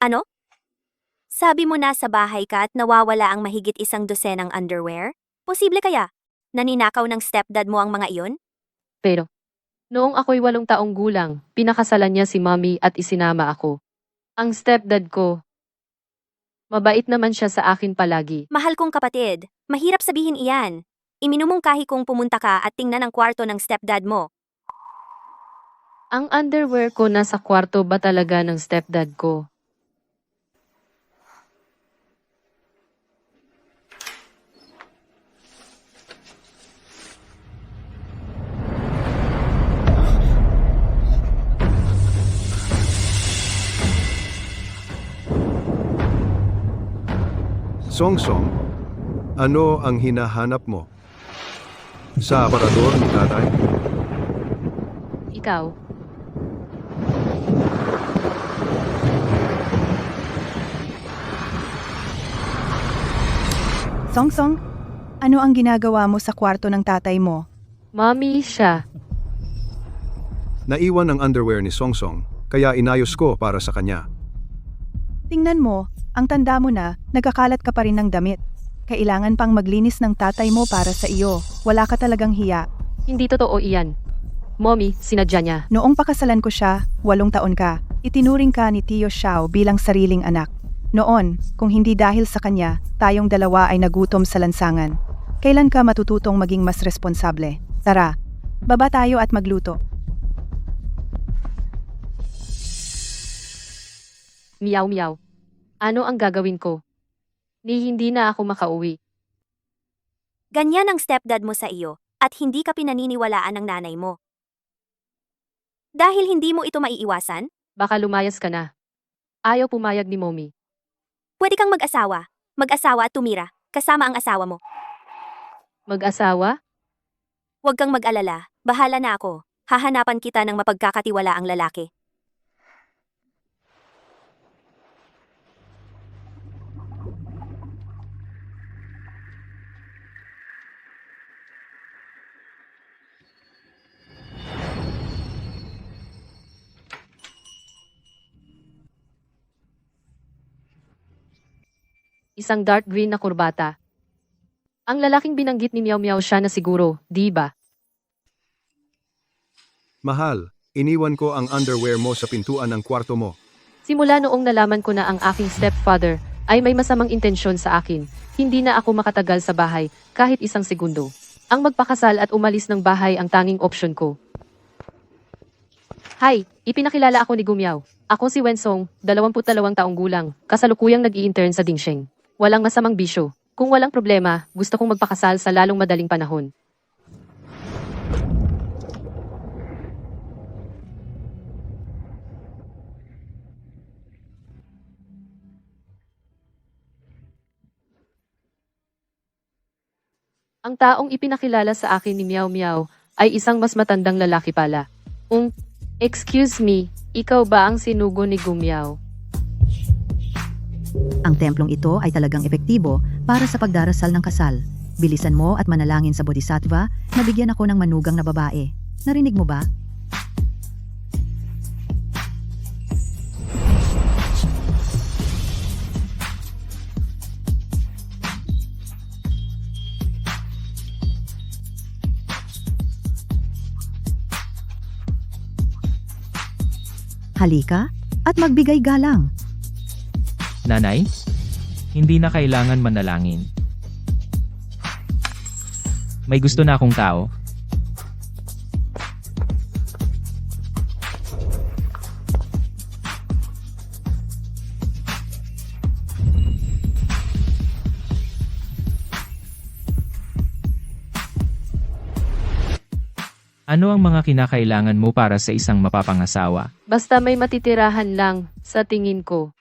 Ano? Sabi mo nasa bahay ka at nawawala ang mahigit 100 underwear? Posible kaya? Naninakaw ng stepdad mo ang mga iyon? Pero, noong ako'y 8 taong gulang, pinakasalan niya si mommy at isinama ako. Ang stepdad ko, mabait naman siya sa akin palagi. Mahal kong kapatid, mahirap sabihin iyan. Iminumungkahi kong pumunta ka at tingnan ang kwarto ng stepdad mo. Ang underwear ko nasa kwarto ba talaga ng stepdad ko? Songsong, ano ang hinahanap mo? Sa aparador ni tatay? Ikaw, Songsong, ano ang ginagawa mo sa kwarto ng tatay mo? mommy siya. Naiwan ang underwear ni Songsong, kaya inayos ko para sa kanya. Tingnan mo, ang tanda mo na, nagkakalat ka pa rin ng damit. Kailangan pang maglinis ng tatay mo para sa iyo. Wala ka talagang hiya. Hindi totoo iyan. Mommy, sinadya niya. Noong pakasalan ko siya, 8 taon ka, itinuring ka ni Tio Xiao bilang sariling anak. Noon, kung hindi dahil sa kanya, tayong dalawa ay nagutom sa lansangan. Kailan ka matututong maging mas responsable? Tara, baba tayo at magluto. Miyaw miyaw. Ano ang gagawin ko? Ni hindi na ako makauwi. Ganyan ang stepdad mo sa iyo, at hindi ka pinaniniwalaan ng nanay mo. Dahil hindi mo ito maiiwasan, Baka lumayas ka na. Ayaw pumayag ni mommy. pwede kang mag-asawa. Mag-asawa at tumira, kasama ang asawa mo. Mag-asawa? Huwag kang mag-alala, bahala na ako. Hahanapan kita ng mapagkakatiwalaang lalaki. Isang dark green na kurbata. Ang lalaking binanggit ni Miao Miao siya na siguro, di ba? Mahal, iniwan ko ang underwear mo sa pintuan ng kwarto mo. Simula noong nalaman ko na ang aking stepfather ay may masamang intensyon sa akin, hindi na ako makatagal sa bahay kahit 1 segundo. Ang magpakasal at umalis ng bahay ang tanging opsyon ko. Hi, ipinakilala ako ni Gumiao. Ako si Wensong, 22 taong gulang, kasalukuyang nag-i-intern sa Dingsheng. Walang masamang bisyo. Kung walang problema, gusto kong magpakasal sa lalong madaling panahon. Ang taong ipinakilala sa akin ni Miao Miao ay isang mas matandang lalaki pala. Excuse me, ikaw ba ang sinugo ni Gumiao? Ang templong ito ay talagang epektibo para sa pagdarasal ng kasal. Bilisan mo at manalangin sa Bodhisattva na bigyan ako ng manugang na babae. Narinig mo ba? Halika at magbigay galang. Nanay, hindi na kailangan manalangin. May gusto na akong tao. Ano ang mga kinakailangan mo para sa isang mapapangasawa? Basta may matitirahan lang, sa tingin ko.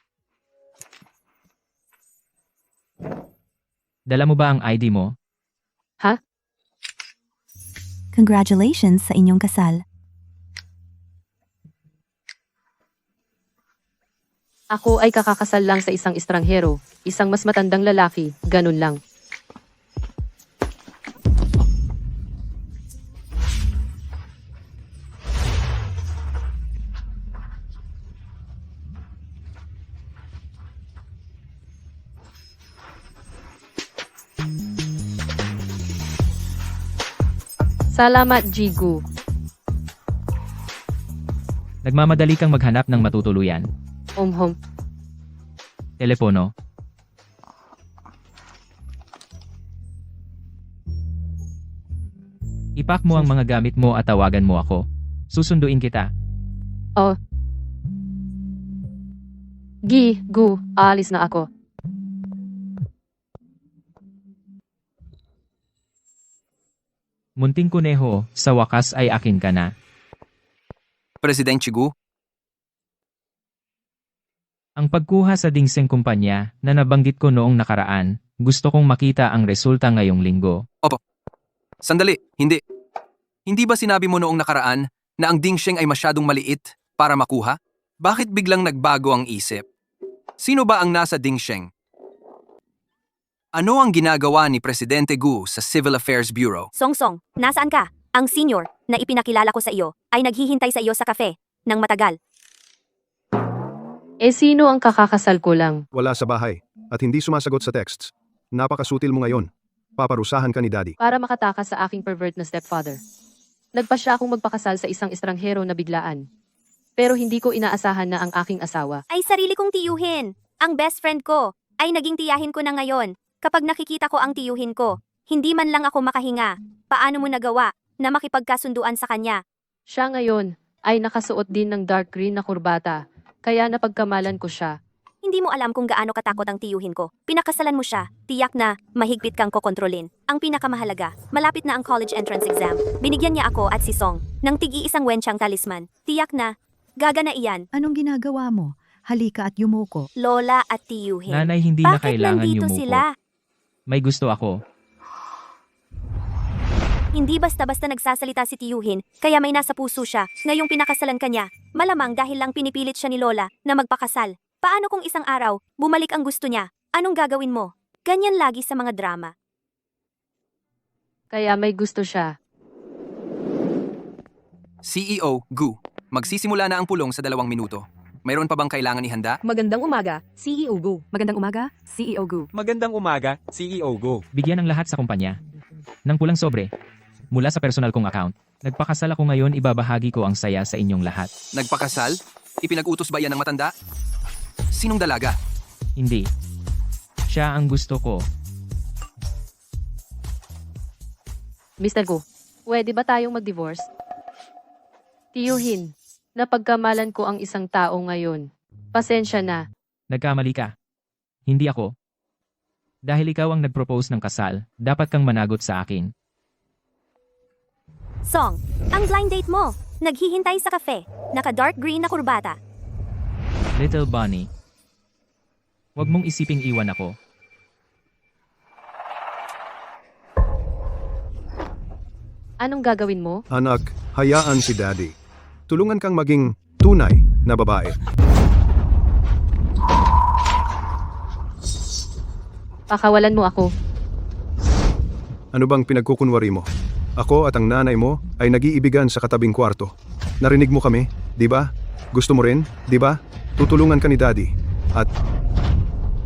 Dala mo ba ang ID mo? Ha? Congratulations sa inyong kasal. Ako ay kakakasal lang sa isang estranghero, isang mas matandang lalaki, ganun lang. Salamat, Jigu. Nagmamadali kang maghanap ng matutuluyan. Hom. Telepono. Ipak mo ang mga gamit mo at tawagan mo ako. Susunduin kita. Oh. Gu, alis na ako. Munting kuneho, sa wakas ay akin ka na. Presidente Gu, Ang pagkuha sa dingseng kumpanya na nabanggit ko noong nakaraan, gusto kong makita ang resulta ngayong linggo. sandali, hindi. Hindi ba sinabi mo noong nakaraan na ang Dingsheng ay masyadong maliit para makuha? Bakit biglang nagbago ang isip? Sino ba ang nasa Dingsheng? Ano ang ginagawa ni Presidente Gu sa Civil Affairs Bureau? Song, nasaan ka? Ang senior na ipinakilala ko sa iyo ay naghihintay sa iyo sa kafe ng matagal. Sino ang kakakasal ko lang? Wala sa bahay at hindi sumasagot sa texts. Napakasutil mo ngayon. Paparusahan ka ni Daddy. Para makatakas sa aking pervert na stepfather. Nagpa siya akong magpakasal sa isang estranghero na biglaan. Pero hindi ko inaasahan na ang aking asawa. Ay sarili kong tiyuhin. Ang best friend ko ay naging tiyahin ko na ngayon. Kapag nakikita ko ang tiyuhin ko, hindi man lang ako makahinga. Paano mo nagawa na makipagkasunduan sa kanya? Siya ngayon ay nakasuot din ng dark green na kurbata, kaya napagkamalan ko siya. Hindi mo alam kung gaano katakot ang tiyuhin ko. Pinakasalan mo siya, tiyak na mahigpit kang kokontrolin. Ang pinakamahalaga, malapit na ang college entrance exam. Binigyan niya ako at si Song ng tigi-isang wensyang talisman. Tiyak na, gagana iyan, Anong ginagawa mo? Halika at yumuko. lola at tiyuhin. Nanay, hindi na Bakit kailangan nandito yumuko. sila? May gusto ako. Hindi basta-basta nagsasalita si tiyuhin, kaya may nasa puso siya. Ngayong pinakasalan kanya, malamang dahil lang pinipilit siya ni Lola na magpakasal. Paano kung isang araw, bumalik ang gusto niya? Anong gagawin mo? Ganyan lagi sa mga drama. Kaya may gusto siya. CEO Gu, magsisimula na ang pulong sa 2 minuto. Mayroon pa bang kailangan ihanda? Magandang umaga, CEO Gu. Magandang umaga, CEO Gu. Magandang umaga, CEO Go. Bigyan ng lahat sa kumpanya. Ng pulang sobre. Mula sa personal kong account. Nagpakasal ako ngayon, ibabahagi ko ang saya sa inyong lahat. Nagpakasal? Ipinag-utos ba yan ng matanda? Sinong dalaga? Hindi. Siya ang gusto ko. Mr. Gu, pwede ba tayong mag-divorce? Tiyuhin, napagkamalan ko ang isang tao ngayon. Pasensya na. Nagkamali ka. Hindi ako. Dahil ikaw ang nag-propose ng kasal, dapat kang managot sa akin. Song, ang blind date mo. Naghihintay sa kafe. Naka-dark green na kurbata. Little Bunny. Huwag mong isiping iwan ako. Anong gagawin mo? Anak, hayaan si Daddy. Tulungan kang maging tunay na babae. Pakawalan mo ako. Ano bang pinagkukunwari mo? Ako at ang nanay mo ay nag-iibigan sa katabing kwarto. Narinig mo kami, di ba? Gusto mo rin, di ba? Tutulungan ka ni Daddy. At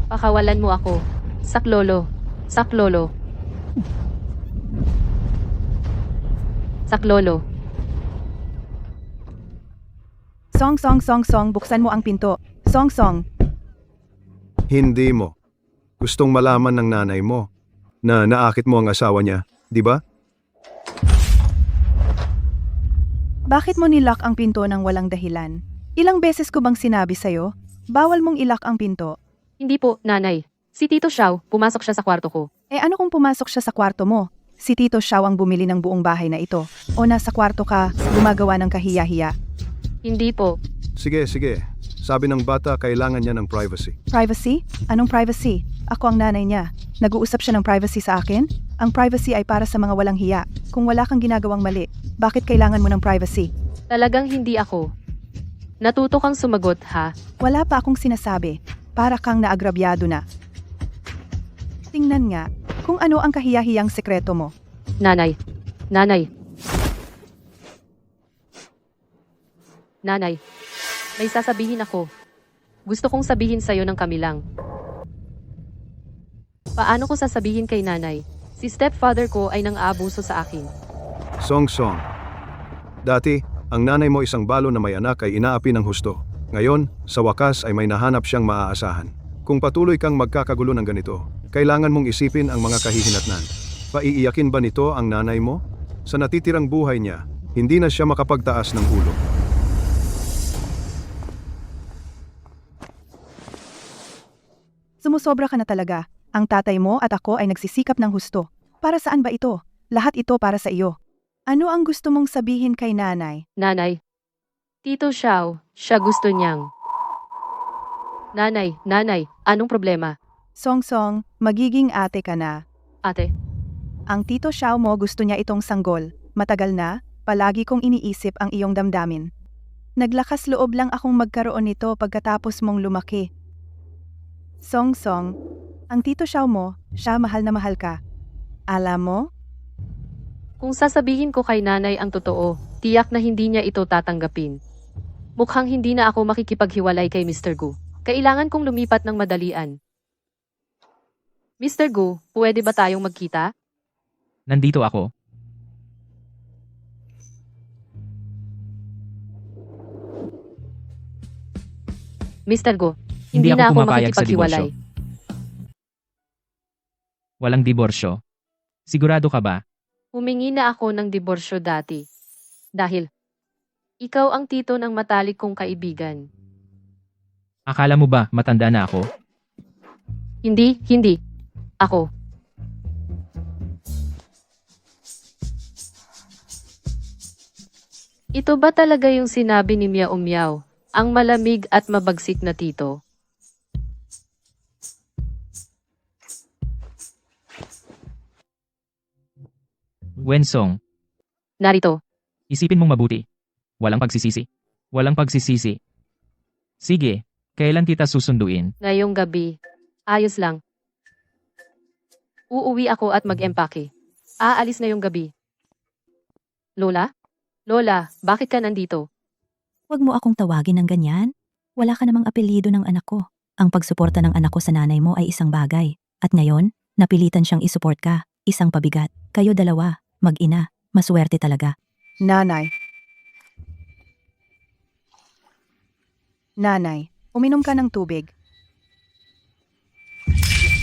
Pakawalan mo ako. Saklolo. Saklolo. Saklolo. Song, buksan mo ang pinto. Song. hindi mo. Gustong malaman ng nanay mo na naakit mo ang asawa niya, di ba? Bakit mo nilock ang pinto ng walang dahilan? Ilang beses ko bang sinabi sa'yo? Bawal mong ilock ang pinto. Hindi po, nanay. Si Tito Xiao, pumasok siya sa kwarto ko. Ano kung pumasok siya sa kwarto mo? Si Tito Xiao ang bumili ng buong bahay na ito. O nasa kwarto ka, gumagawa ng kahiya-hiya. Hindi po. Sige. Sabi ng bata, kailangan niya ng privacy. Privacy? Anong privacy? Ako ang nanay niya. Nag-uusap siya ng privacy sa akin? Ang privacy ay para sa mga walang hiya. Kung wala kang ginagawang mali, bakit kailangan mo ng privacy? Talagang hindi ako. Natuto kang sumagot, ha? Wala pa akong sinasabi. Para kang naagrabyado na. Tingnan nga, kung ano ang kahiyahiyang sekreto mo. Nanay. Nanay, may sasabihin ako. Gusto kong sabihin sa'yo ng kami lang. Paano ko sasabihin kay nanay? Si stepfather ko ay nang-aabuso sa akin. Song Song. Dati, ang nanay mo isang balo na may anak ay inaapi ng husto. Ngayon, sa wakas ay may nahanap siyang maaasahan. Kung patuloy kang magkakagulo ng ganito, kailangan mong isipin ang mga kahihinatnan. Paiiyakin ba nito ang nanay mo? Sa natitirang buhay niya, hindi na siya makapagtaas ng ulo. Sumusobra ka na talaga. Ang tatay mo at ako ay nagsisikap ng husto. Para saan ba ito? Lahat ito para sa iyo. Ano ang gusto mong sabihin kay nanay? Nanay. Tito Xiao, siya gusto niyang. Nanay, anong problema? Song Song, magiging ate ka na. Ate, Ang Tito Xiao mo gusto niya itong sanggol. Matagal na, palagi kong iniisip ang iyong damdamin. Naglakas loob lang akong magkaroon nito pagkatapos mong lumaki. Song Song, ang Tito Xiao mo, siya mahal na mahal ka. Alam mo? kung sasabihin ko kay nanay ang totoo, tiyak na hindi niya ito tatanggapin. Mukhang hindi na ako makikipaghiwalay kay Mr. Gu. Kailangan kong lumipat ng madalian. Mr. Gu, pwede ba tayong magkita? Nandito ako. Mr. Gu, Hindi hindi na ako ako pumapayag sa makikipaghiwalay. Walang diborsyo. Sigurado ka ba? Humingi na ako ng diborsyo dati. Dahil, ikaw ang tito ng matalik kong kaibigan. Akala mo ba matanda na ako? Hindi. Ako. Ito ba talaga yung sinabi ni Miao Miao, ang malamig at mabagsik na tito? Wensong, Narito, isipin mong mabuti. Walang pagsisisi. Walang pagsisisi. Sige, kailan kita susunduin? ngayong gabi. Ayos lang. Uuwi ako at mag-empake. Aalis ngayong gabi. Lola? Lola, bakit ka nandito? Huwag mo akong tawagin ng ganyan. Wala ka namang apelyido ng anak ko. Ang pagsuporta ng anak ko sa nanay mo ay isang bagay. At ngayon, napilitan siyang isuport ka. Isang pabigat. Kayo dalawa, mag-ina. Maswerte talaga. Nanay. Nanay, uminom ka ng tubig.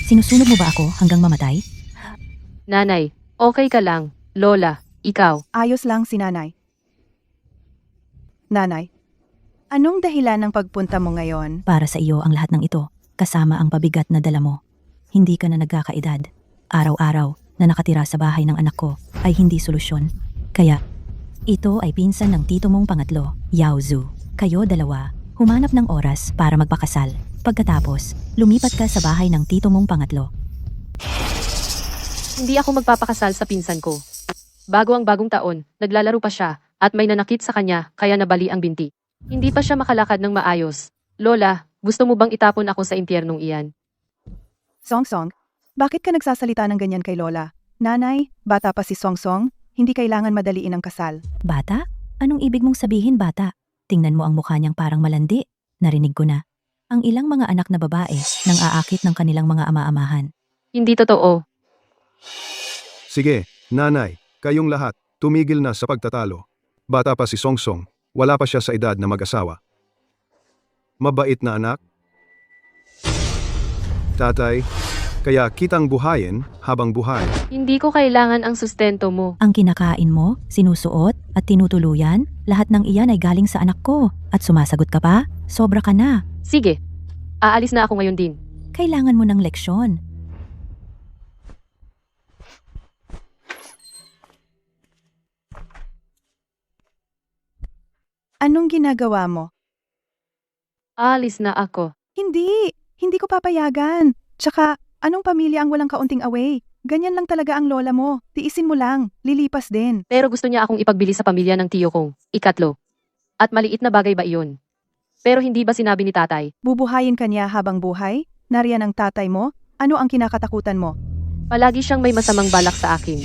Sinusunog mo ba ako hanggang mamatay? Nanay, okay ka lang. Lola, ikaw. Ayos lang si nanay. Nanay, anong dahilan ng pagpunta mo ngayon? Para sa iyo ang lahat ng ito, kasama ang pabigat na dala mo. Hindi ka na nagkakaedad. Araw-araw na nakatira sa bahay ng anak ko ay hindi solusyon. Kaya, ito ay pinsan ng tito mong pangatlo, Yao Zhu. Kayo dalawa, humanap ng oras para magpakasal. Pagkatapos, lumipat ka sa bahay ng tito mong pangatlo. Hindi ako magpapakasal sa pinsan ko. Bago ang bagong taon, naglalaro pa siya at may nanakit sa kanya kaya nabali ang binti. Hindi pa siya makalakad ng maayos. Lola, gusto mo bang itapon ako sa impyernong iyan? Song Song, bakit ka nagsasalita ng ganyan kay Lola? Nanay, bata pa si Song Song, hindi kailangan madaliin ang kasal. Bata? Anong ibig mong sabihin bata? Tingnan mo ang mukha niyang parang malandi. Narinig ko na. Ang ilang mga anak na babae nang aakit ng kanilang mga ama-amahan. Hindi totoo. Sige, nanay, kayong lahat, tumigil na sa pagtatalo. Bata pa si Song Song, wala pa siya sa edad na mag-asawa. Mabait na anak. Tatay, kaya kitang buhayin habang buhay. Hindi ko kailangan ang sustento mo. Ang kinakain mo, sinusuot, at tinutuluyan, lahat ng iyan ay galing sa anak ko. At sumasagot ka pa? Sobra ka na. Sige, aalis na ako ngayon din. Kailangan mo ng leksyon. Anong ginagawa mo? Aalis na ako. Hindi ko papayagan. Tsaka, anong pamilya ang walang kaunting away? Ganyan lang talaga ang lola mo. Tiisin mo lang, lilipas din. Pero gusto niya akong ipagbili sa pamilya ng tiyo kong, ikatlo. At maliit na bagay ba iyon? Pero hindi ba sinabi ni tatay? Bubuhayin ka niya habang buhay? Nariyan ang tatay mo? Ano ang kinakatakutan mo? Palagi siyang may masamang balak sa akin.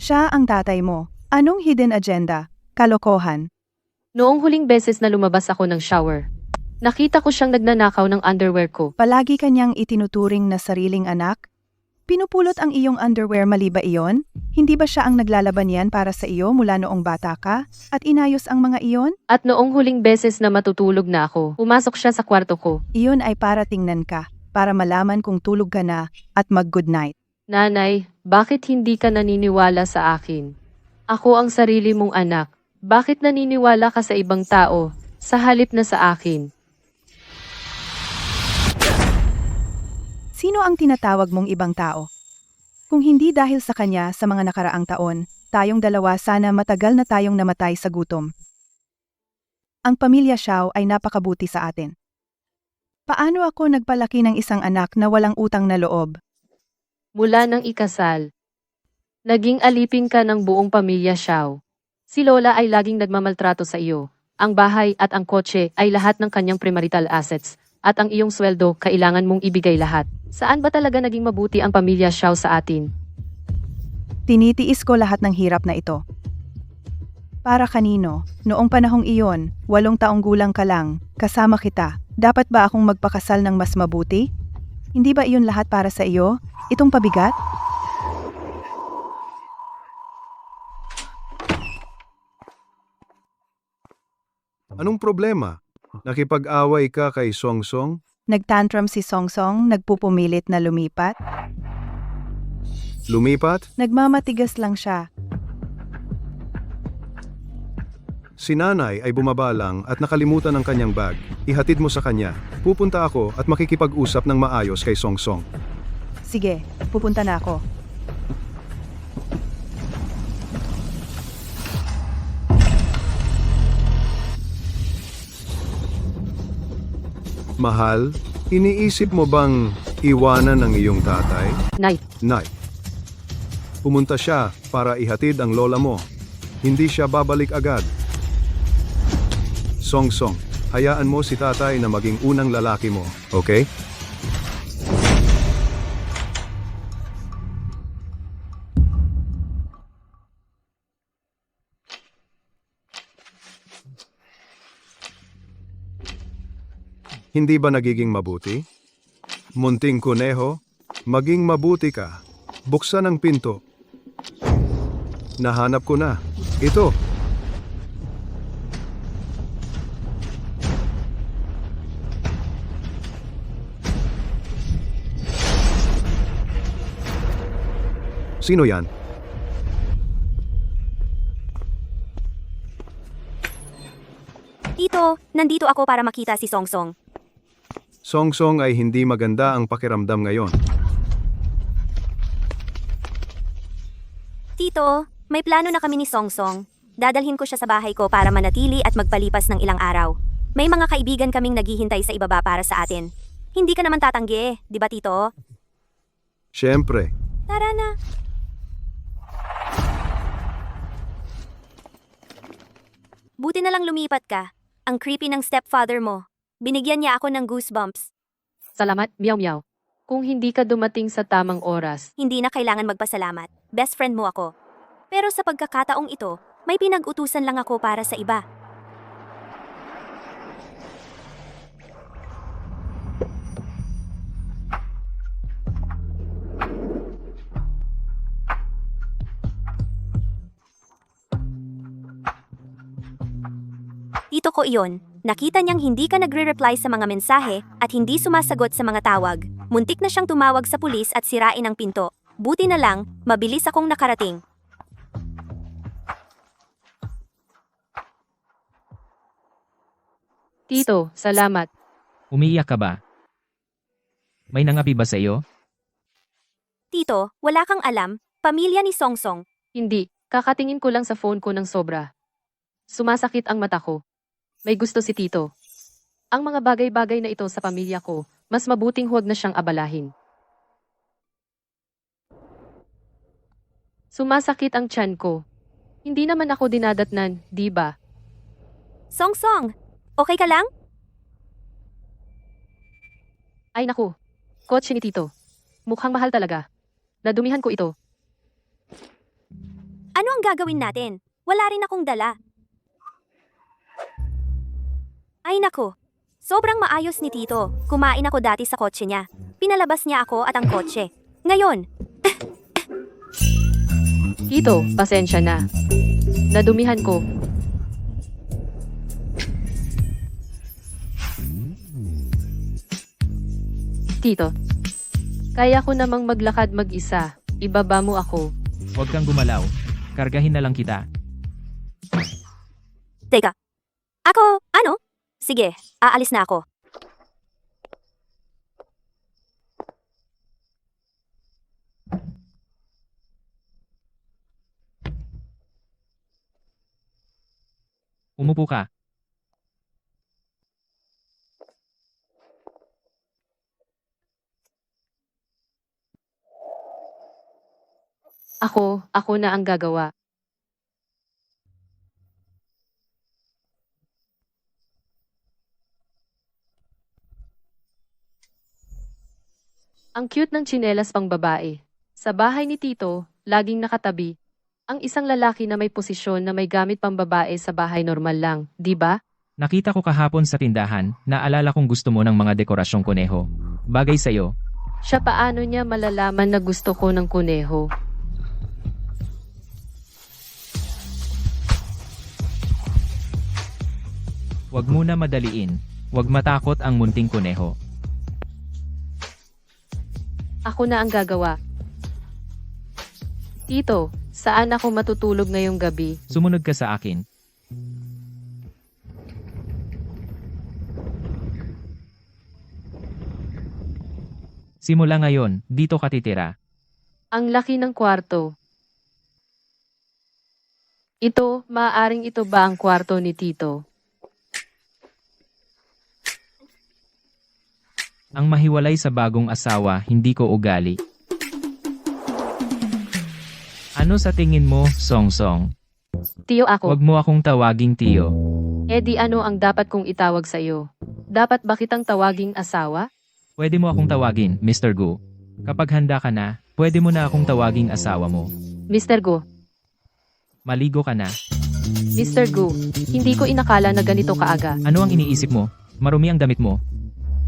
Siya ang tatay mo. Anong hidden agenda? Kalokohan. Noong huling beses na lumabas ako ng shower, nakita ko siyang nagnanakaw ng underwear ko. Palagi kanyang itinuturing na sariling anak? Pinupulot ang iyong underwear mali ba iyon? Hindi ba siya ang naglalaban yan para sa iyo mula noong bata ka at inayos ang mga iyon? At noong huling beses na matutulog na ako, pumasok siya sa kwarto ko. Iyon ay para tingnan ka, para malaman kung tulog ka na at mag-good night. Nanay, bakit hindi ka naniniwala sa akin? Ako ang sarili mong anak. Bakit naniniwala ka sa ibang tao, sa halip na sa akin? Sino ang tinatawag mong ibang tao? Kung hindi dahil sa kanya sa mga nakaraang taon, tayong dalawa sana matagal na tayong namatay sa gutom. Ang pamilya Xiao ay napakabuti sa atin. Paano ako nagpalaki ng isang anak na walang utang na loob? Mula nang ikasal, naging alipin ka ng buong pamilya Xiao. Si Lola ay laging nagmamaltrato sa iyo. Ang bahay at ang kotse ay lahat ng kanyang premarital assets, at ang iyong sweldo kailangan mong ibigay lahat. Saan ba talaga naging mabuti ang pamilya Xiao sa atin? Tinitiis ko lahat ng hirap na ito. Para kanino, noong panahong iyon, 8 taong gulang ka lang, kasama kita, dapat ba akong magpakasal ng mas mabuti? Hindi ba iyon lahat para sa iyo? Itong pabigat? Anong problema? Nakipag-away ka kay Song Song? Nagtantrum si Song Song, nagpupumilit na lumipat? Lumipat? Nagmamatigas lang siya. Si nanay ay bumaba lang at nakalimutan ang kanyang bag. Ihatid mo sa kanya. Pupunta ako at makikipag-usap ng maayos kay Song Song. Sige, pupunta na ako. Mahal, iniisip mo bang iwanan ang iyong tatay? Nay, Nay. Pumunta siya para ihatid ang lola mo. Hindi siya babalik agad. Song Song, hayaan mo si tatay na maging unang lalaki mo, okay? Hindi ba nagiging mabuti? Munting kuneho, maging mabuti ka. Buksan ang pinto. Nahanap ko na. Ito. Sino yan? Tito, nandito ako para makita si Song Song. Song Song ay hindi maganda ang pakiramdam ngayon. Tito, may plano na kami ni Song Song. Dadalhin ko siya sa bahay ko para manatili at magpalipas ng ilang araw. May mga kaibigan kaming naghihintay sa ibaba para sa atin. Hindi ka naman tatanggi, di ba Tito? Siyempre. Tara na. Buti na lang lumipat ka. Ang creepy ng stepfather mo. Binigyan niya ako ng goosebumps. salamat, meow meow. Kung hindi ka dumating sa tamang oras, Hindi na kailangan magpasalamat. Best friend mo ako. Pero sa pagkakataong ito, may pinag-utusan lang ako para sa iba. Tito ko iyon. Nakita niyang hindi ka nagre-reply sa mga mensahe at hindi sumasagot sa mga tawag. Muntik na siyang tumawag sa pulis at sirain ang pinto. Buti na lang, mabilis akong nakarating. Tito, salamat. Umiiyak ka ba? May nangapi ba sa iyo? Tito, wala kang alam, pamilya ni Song Song. Hindi, kakatingin ko lang sa phone ko ng sobra. Sumasakit ang mata ko. May gusto si Tito. Ang mga bagay-bagay na ito sa pamilya ko, mas mabuting huwag na siyang abalahin. Sumasakit ang tiyan ko. Hindi naman ako dinadatnan, di ba? Song Song, okay ka lang? Ay naku, kotse ni Tito. Mukhang mahal talaga. Nadumihan ko ito. Ano ang gagawin natin? Wala rin akong dala. Ay nako, sobrang maayos ni Tito. Kumain ako dati sa kotse niya. Pinalabas niya ako at ang kotse. Ngayon, Tito, pasensya na. Nadumihan ko. Tito, kaya ko namang maglakad mag-isa. Ibaba mo ako. Huwag kang gumalaw. Kargahin na lang kita. Teka. Ako, ano? Sige, aalis na ako. Umupo ka. Ako na ang gagawa. Ang cute ng tsinelas pang babae. Sa bahay ni Tito, laging nakatabi. Ang isang lalaki na may posisyon na may gamit pang babae sa bahay normal lang, di ba? Nakita ko kahapon sa tindahan, naalala kong gusto mo ng mga dekorasyong kuneho. Bagay sa'yo. Siya paano niya malalaman na gusto ko ng kuneho? Huwag muna madaliin. Huwag matakot ang munting kuneho. Ako na ang gagawa. Tito, saan ako matutulog ngayong gabi? Sumunod ka sa akin. Simula ngayon, dito ka titira. Ang laki ng kwarto. Ito, maaaring ito ba ang kwarto ni Tito? Ang mahiwalay sa bagong asawa, hindi ko ugali. Ano sa tingin mo, Song Song? Tiyo ako. Huwag mo akong tawaging tiyo. Eh di ano ang dapat kong itawag sa iyo? Dapat ba kitang tawaging asawa? Pwede mo akong tawagin, Mr. Gu. Kapag handa ka na, pwede mo na akong tawaging asawa mo. Mr. Gu, Maligo ka na. Mr. Gu, hindi ko inakala na ganito kaaga. Ano ang iniisip mo? Marumi ang damit mo.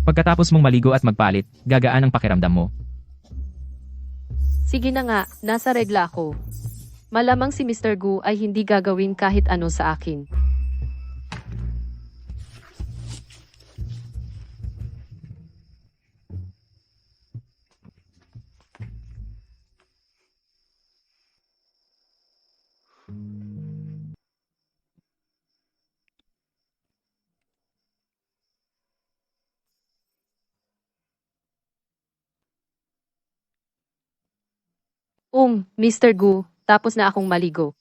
Pagkatapos mong maligo at magpalit, gagaan ang pakiramdam mo. Sige na nga, nasa regla ako. Malamang si Mr. Gu ay hindi gagawin kahit ano sa akin. Mr. Gu, tapos na akong maligo.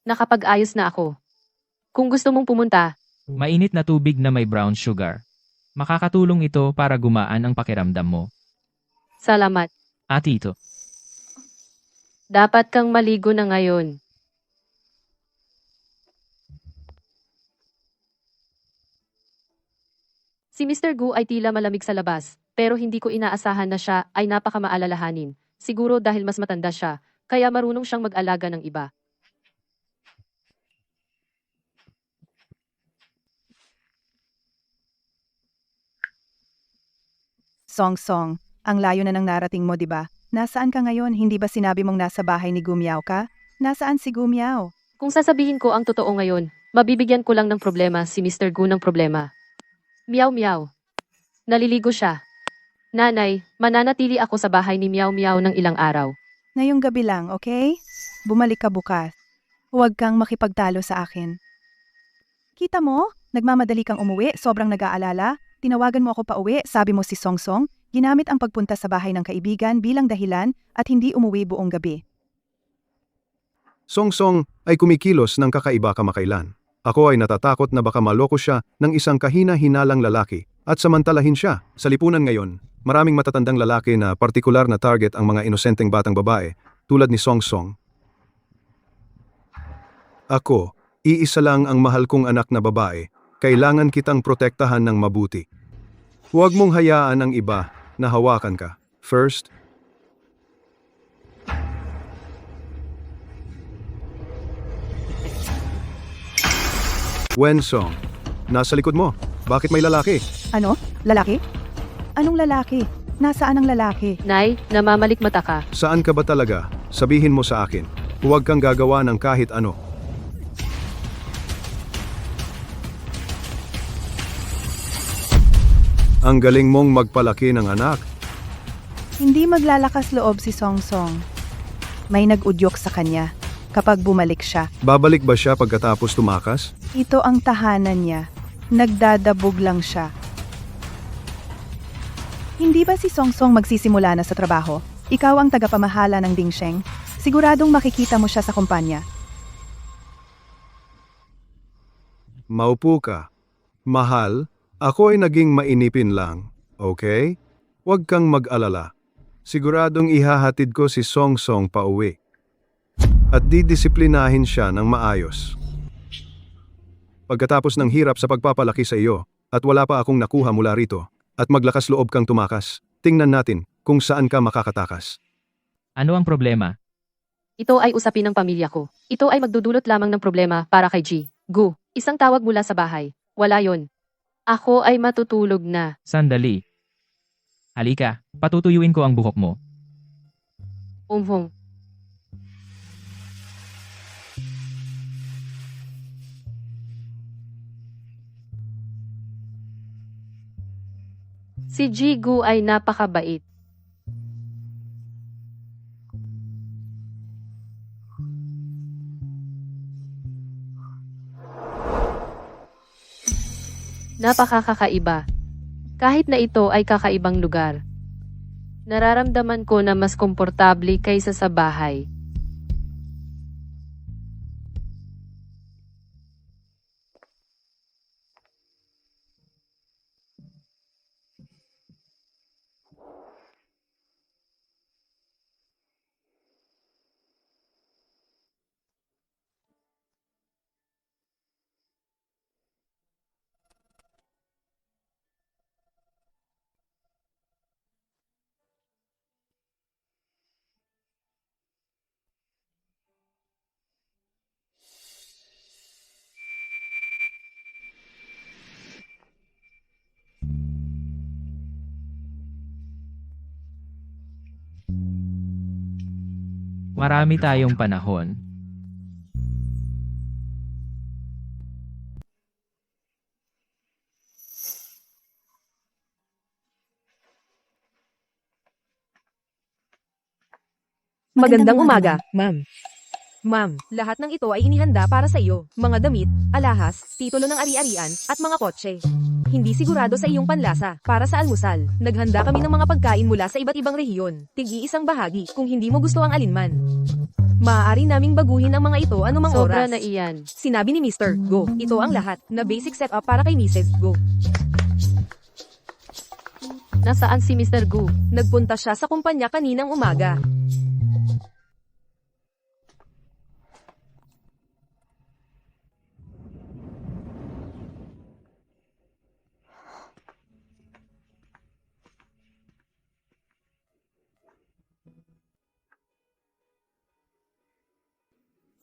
Nakapag-ayos na ako. Kung gusto mong pumunta, Mainit na tubig na may brown sugar. Makakatulong ito para gumaan ang pakiramdam mo. salamat. Tito. Dapat kang maligo na ngayon. Si Mr. Gu ay tila malamig sa labas, pero hindi ko inaasahan na siya ay napakamaalalahanin. Siguro dahil mas matanda siya, kaya marunong siyang mag-alaga ng iba. Song Song, ang layo na ng narating mo, di ba? Nasaan ka ngayon? Hindi ba sinabi mong nasa bahay ni Gumiao ka? Nasaan si Gumiao? Kung sasabihin ko ang totoo ngayon, mabibigyan ko lang ng problema si Mr. Gu ng problema. Meow meow. Naliligo siya. Nanay, mananatili ako sa bahay ni Meow Meow ng ilang araw. Ngayong gabi lang, okay? Bumalik ka bukas. Huwag kang makipagtalo sa akin. Kita mo? Nagmamadali kang umuwi, sobrang nag-aalala. Tinawagan mo ako pa uwi, sabi mo si Song Song, ginamit ang pagpunta sa bahay ng kaibigan bilang dahilan at hindi umuwi buong gabi. Song Song ay kumikilos ng kakaiba kamakailan. Ako ay natatakot na baka maloko siya ng isang kahina-hinalang lalaki at samantalahin siya. Sa lipunan ngayon, maraming matatandang lalaki na partikular na target ang mga inosenteng batang babae tulad ni Song Song. Ako, iisa lang ang mahal kong anak na babae. Kailangan kitang protektahan ng mabuti. Huwag mong hayaan ang iba na hawakan ka. First, Wensong, nasa likod mo. Bakit may lalaki? Ano? Lalaki? Anong lalaki? Nasaan ang lalaki? Nay, namamalik mata ka. Saan ka ba talaga? Sabihin mo sa akin. Huwag kang gagawa ng kahit ano. Ang galing mong magpalaki ng anak. Hindi maglalakas loob si Song Song. May nag-udyok sa kanya kapag bumalik siya. Babalik ba siya pagkatapos tumakas? Ito ang tahanan niya. Nagdadabog lang siya. Hindi ba si Song Song magsisimula na sa trabaho? Ikaw ang tagapamahala ng Dingsheng. Siguradong makikita mo siya sa kumpanya. Maupo ka. Mahal, ako ay naging mainipin lang, okay? Huwag kang mag-alala. Siguradong ihahatid ko si Song Song pa uwi. At didisiplinahin siya ng maayos. Pagkatapos ng hirap sa pagpapalaki sa iyo, at wala pa akong nakuha mula rito, at maglakas loob kang tumakas, tingnan natin kung saan ka makakatakas. Ano ang problema? Ito ay usapin ng pamilya ko. Ito ay magdudulot lamang ng problema para kay G. Gu, isang tawag mula sa bahay. Wala yon. Ako ay matutulog na. Sandali. Halika, patutuyuin ko ang buhok mo. Umhong. Si Jigu ay napakabait. Napakakaiba. Kahit na ito ay kakaibang lugar. Nararamdaman ko na mas komportable kaysa sa bahay. Marami tayong panahon. Magandang umaga, ma'am. Ma'am, lahat ng ito ay inihanda para sa iyo. Mga damit, alahas, titulo ng ari-arian, at mga kotse. Hindi sigurado sa iyong panlasa. Para sa almusal, naghanda kami ng mga pagkain mula sa iba't ibang rehiyon. Tig-iisang bahagi, kung hindi mo gusto ang alinman. Maaari naming baguhin ang mga ito anumang Sobra oras. na iyan. Sinabi ni Mr. Go. Ito ang lahat, na basic setup para kay Mrs. Go. Nasaan si Mr. Gu? Nagpunta siya sa kumpanya kaninang umaga.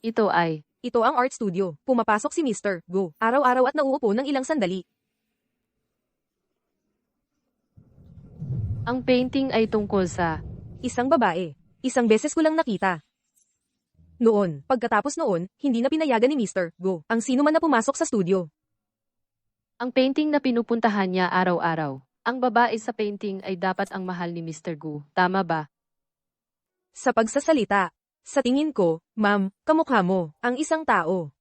Ito ay. Ito ang art studio. Pumapasok si Mr. Go. Araw-araw at nauupo ng ilang sandali. Ang painting ay tungkol sa. Isang babae. Isang beses ko lang nakita. Noon, pagkatapos noon, hindi na pinayagan ni Mr. Go ang sino man na pumasok sa studio. Ang painting na pinupuntahan niya araw-araw. Ang babae sa painting ay dapat ang mahal ni Mr. Gu. Tama ba? Sa pagsasalita, sa tingin ko, ma'am, kamukha mo, ang isang tao.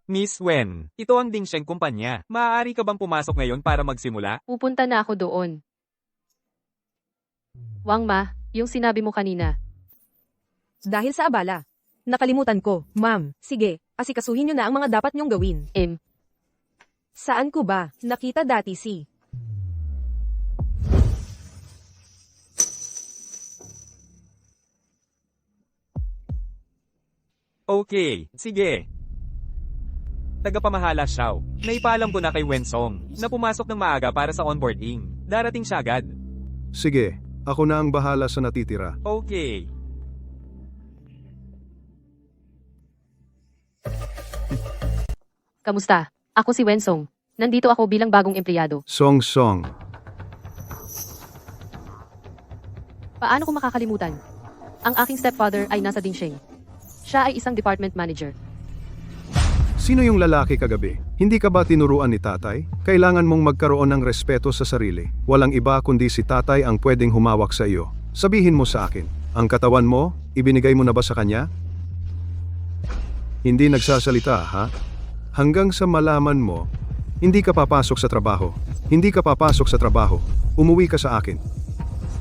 Miss Wen, ito ang Dingsheng kumpanya. Maaari ka bang pumasok ngayon para magsimula? Pupunta na ako doon. Wang Ma, yung sinabi mo kanina. Dahil sa abala. Nakalimutan ko, ma'am. Sige, asikasuhin niyo na ang mga dapat niyong gawin. Saan ko ba nakita dati si? Okay, sige. Tagapamahala Xiao. Naipaalam ko na kay Wensong na pumasok ng maaga para sa onboarding. Darating siya agad. Sige, ako na ang bahala sa natitira. Okay. Kamusta? Ako si Wensong. Nandito ako bilang bagong empleyado. Song Song. Paano ko makakalimutan? Ang aking stepfather ay nasa Dingsheng. Siya ay isang department manager. Sino yung lalaki kagabi? Hindi ka ba tinuruan ni tatay? Kailangan mong magkaroon ng respeto sa sarili. Walang iba kundi si tatay ang pwedeng humawak sa iyo. Sabihin mo sa akin, ang katawan mo, ibinigay mo na ba sa kanya? Hindi nagsasalita, ha? Hanggang sa malaman mo, hindi ka papasok sa trabaho. Hindi ka papasok sa trabaho. Umuwi ka sa akin.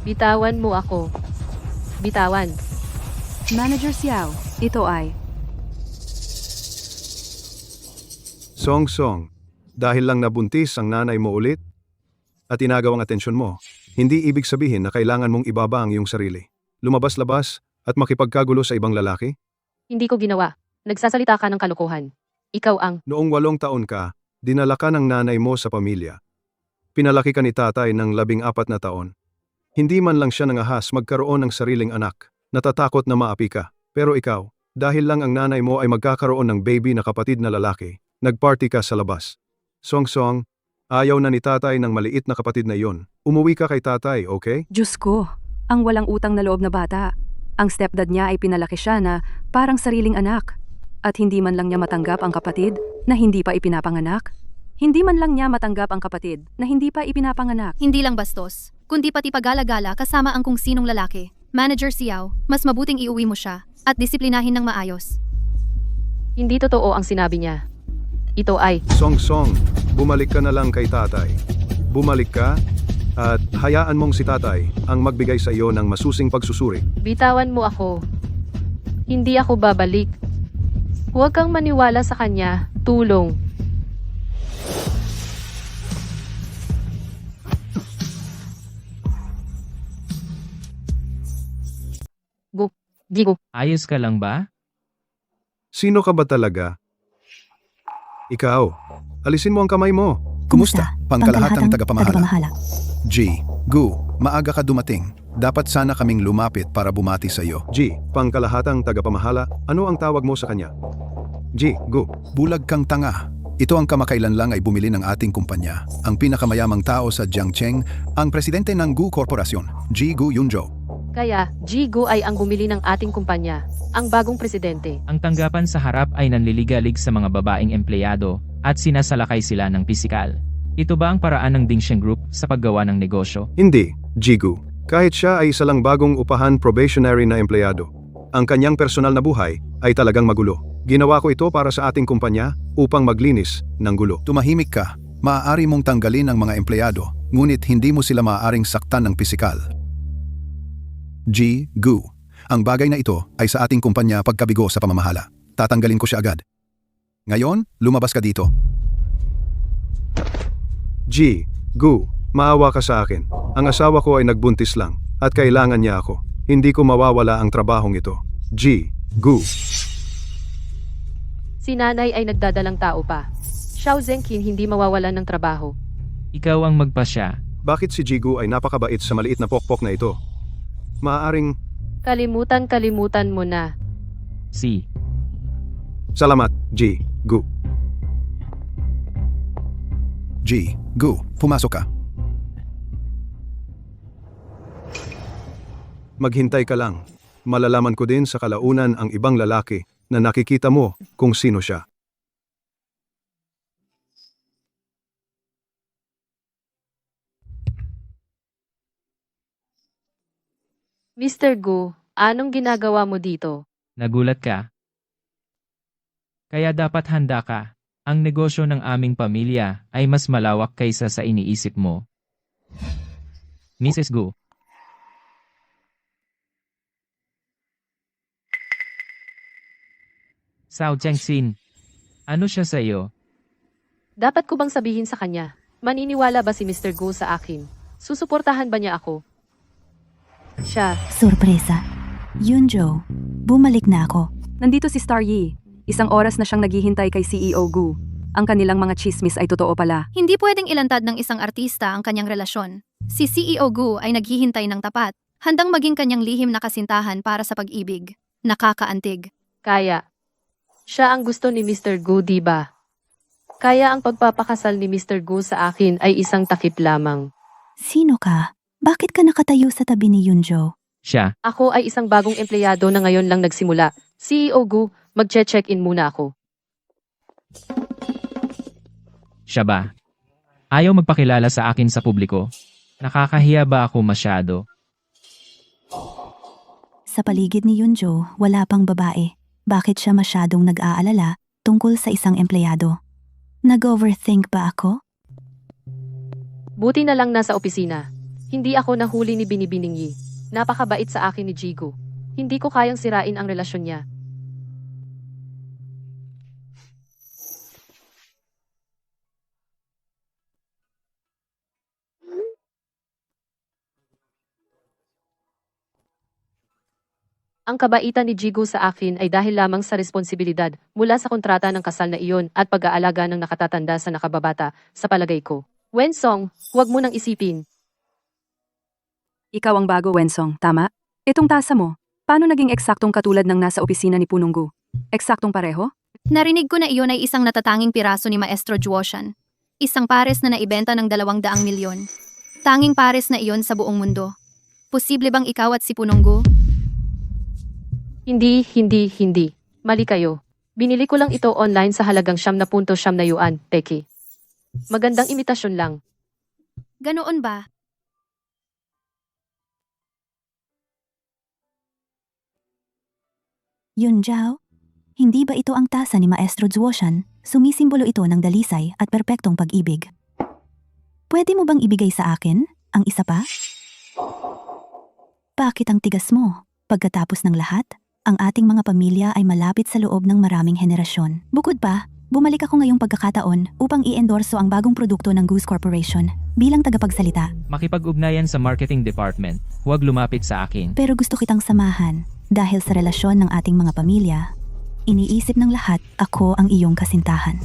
Bitawan mo ako. Bitawan. Manager Xiao, ito ay... Song, dahil lang nabuntis ang nanay mo ulit at inagawang atensyon mo, hindi ibig sabihin na kailangan mong ibaba ang iyong sarili. Lumabas-labas at makipagkagulo sa ibang lalaki? Hindi ko ginawa. Nagsasalita ka ng kalokohan. Ikaw ang... Noong 8 taon ka, dinala ka ng nanay mo sa pamilya. Pinalaki ka ni tatay ng 14 na taon. Hindi man lang siya nangahas magkaroon ng sariling anak. Natatakot na maapi ka. Pero ikaw, dahil lang ang nanay mo ay magkakaroon ng baby na kapatid na lalaki, nagparty ka sa labas. Song, ayaw na ni tatay ng maliit na kapatid na iyon. Umuwi ka kay tatay, okay? Diyos ko, ang walang utang na loob na bata. Ang stepdad niya ay pinalaki siya na parang sariling anak. At hindi man lang niya matanggap ang kapatid na hindi pa ipinapanganak. Hindi man lang niya matanggap ang kapatid na hindi pa ipinapanganak. Hindi lang bastos, kundi pati pagala-gala kasama ang kung sinong lalaki. Manager Xiao, mas mabuting iuwi mo siya at disiplinahin ng maayos. Hindi totoo ang sinabi niya. Ito ay... Song, bumalik ka na lang kay tatay. Bumalik ka at hayaan mong si tatay ang magbigay sa iyo ng masusing pagsusuri. Bitawan mo ako. Hindi ako babalik. Huwag kang maniwala sa kanya. Tulong. Gigo. Ayos ka lang ba? Sino ka ba talaga? Ikaw, alisin mo ang kamay mo. Kumusta? Pangkalahatang tagapamahala. G. Gu, maaga ka dumating. Dapat sana kaming lumapit para bumati sa iyo. G, pangkalahatang tagapamahala, ano ang tawag mo sa kanya? G, Gu. Bulag kang tanga. Ito ang kamakailan lang ay bumili ng ating kumpanya. Ang pinakamayamang tao sa Jiangcheng, ang presidente ng Gu Corporation, G. Gu Yunzhou. Kaya, Jigo ay ang bumili ng ating kumpanya, ang bagong presidente. Ang tanggapan sa harap ay nanliligalig sa mga babaeng empleyado at sinasalakay sila ng pisikal. Ito ba ang paraan ng Dingsheng Group sa paggawa ng negosyo? Hindi, Jigu. Kahit siya ay isa lang bagong upahan probationary na empleyado, ang kanyang personal na buhay ay talagang magulo. Ginawa ko ito para sa ating kumpanya upang maglinis ng gulo. Tumahimik ka. Maaari mong tanggalin ang mga empleyado, ngunit hindi mo sila maaaring saktan ng pisikal. G. Gu. Ang bagay na ito ay sa ating kumpanya pagkabigo sa pamamahala. Tatanggalin ko siya agad. Ngayon, lumabas ka dito. G. Gu, maawa ka sa akin. Ang asawa ko ay nagbuntis lang at kailangan niya ako. Hindi ko mawawala ang trabahong ito. G. Gu. Si nanay ay nagdadalang tao pa. Xiao Zhengqin hindi mawawalan ng trabaho. Ikaw ang magpasya. Bakit si Jigu ay napakabait sa maliit na pokpok na ito? Maaaring... Kalimutan mo na. Si. Salamat, G. Gu. G. Gu, pumasok ka. Maghintay ka lang. Malalaman ko din sa kalaunan ang ibang lalaki na nakikita mo kung sino siya. Mr. Gu, anong ginagawa mo dito? Nagulat ka? Kaya dapat handa ka. Ang negosyo ng aming pamilya ay mas malawak kaysa sa iniisip mo. Mrs. Gu. Sao Chengxin. Ano siya sa iyo? Dapat ko bang sabihin sa kanya? Maniniwala ba si Mr. Gu sa akin? Susuportahan ba niya ako? Siya. Sorpresa. Yunzhou, bumalik na ako. Nandito si Star Yi. Isang oras na siyang naghihintay kay CEO Gu. Ang kanilang mga chismis ay totoo pala. Hindi pwedeng ilantad ng isang artista ang kanyang relasyon. Si CEO Gu ay naghihintay ng tapat, handang maging kanyang lihim na kasintahan para sa pag-ibig. Nakakaantig. Kaya. Siya ang gusto ni Mr. Gu, diba? Kaya ang pagpapakasal ni Mr. Gu sa akin ay isang takip lamang. Sino ka? Bakit ka nakatayo sa tabi ni Yunzhou? Siya, Ako ay isang bagong empleyado na ngayon lang nagsimula. CEO Gu, magche-check-in muna ako. siya ba? Ayaw magpakilala sa akin sa publiko? Nakakahiya ba ako masyado? Sa paligid ni Yunjo, wala pang babae. Bakit siya masyadong nag-aalala tungkol sa isang empleyado? Nag-overthink ba ako? Buti na lang nasa opisina. Hindi ako nahuli ni Binibining Yi. Napakabait sa akin ni Jigu. Hindi ko kayang sirain ang relasyon niya. Ang kabaitan ni Jigu sa akin ay dahil lamang sa responsibilidad mula sa kontrata ng kasal na iyon at pag-aalaga ng nakatatanda sa nakababata, sa palagay ko. Wensong, huwag mo nang isipin. Ikaw ang bago, Wensong, tama? Itong tasa mo, paano naging eksaktong katulad ng nasa opisina ni Punong Gu? Eksaktong pareho? Narinig ko na iyon ay isang natatanging piraso ni Maestro Juoshan. Isang pares na naibenta ng 200 milyon. Tanging pares na iyon sa buong mundo. Posible bang ikaw at si Punonggu? Hindi. Mali kayo. Binili ko lang ito online sa halagang 7.7 na yuan, Peki. Magandang imitasyon lang. Ganoon ba? Yunjao? Hindi ba ito ang tasa ni Maestro Zuoshan? Sumisimbolo ito ng dalisay at perpektong pag-ibig. Pwede mo bang ibigay sa akin ang isa pa? Bakit ang tigas mo? Pagkatapos ng lahat, ang ating mga pamilya ay malapit sa loob ng maraming henerasyon. Bukod pa, bumalik ako ngayong pagkakataon upang i-endorso ang bagong produkto ng Goose Corporation bilang tagapagsalita. Makipag-ugnayan sa marketing department. Huwag lumapit sa akin. Pero gusto kitang samahan dahil sa relasyon ng ating mga pamilya. Iniisip ng lahat, ako ang iyong kasintahan.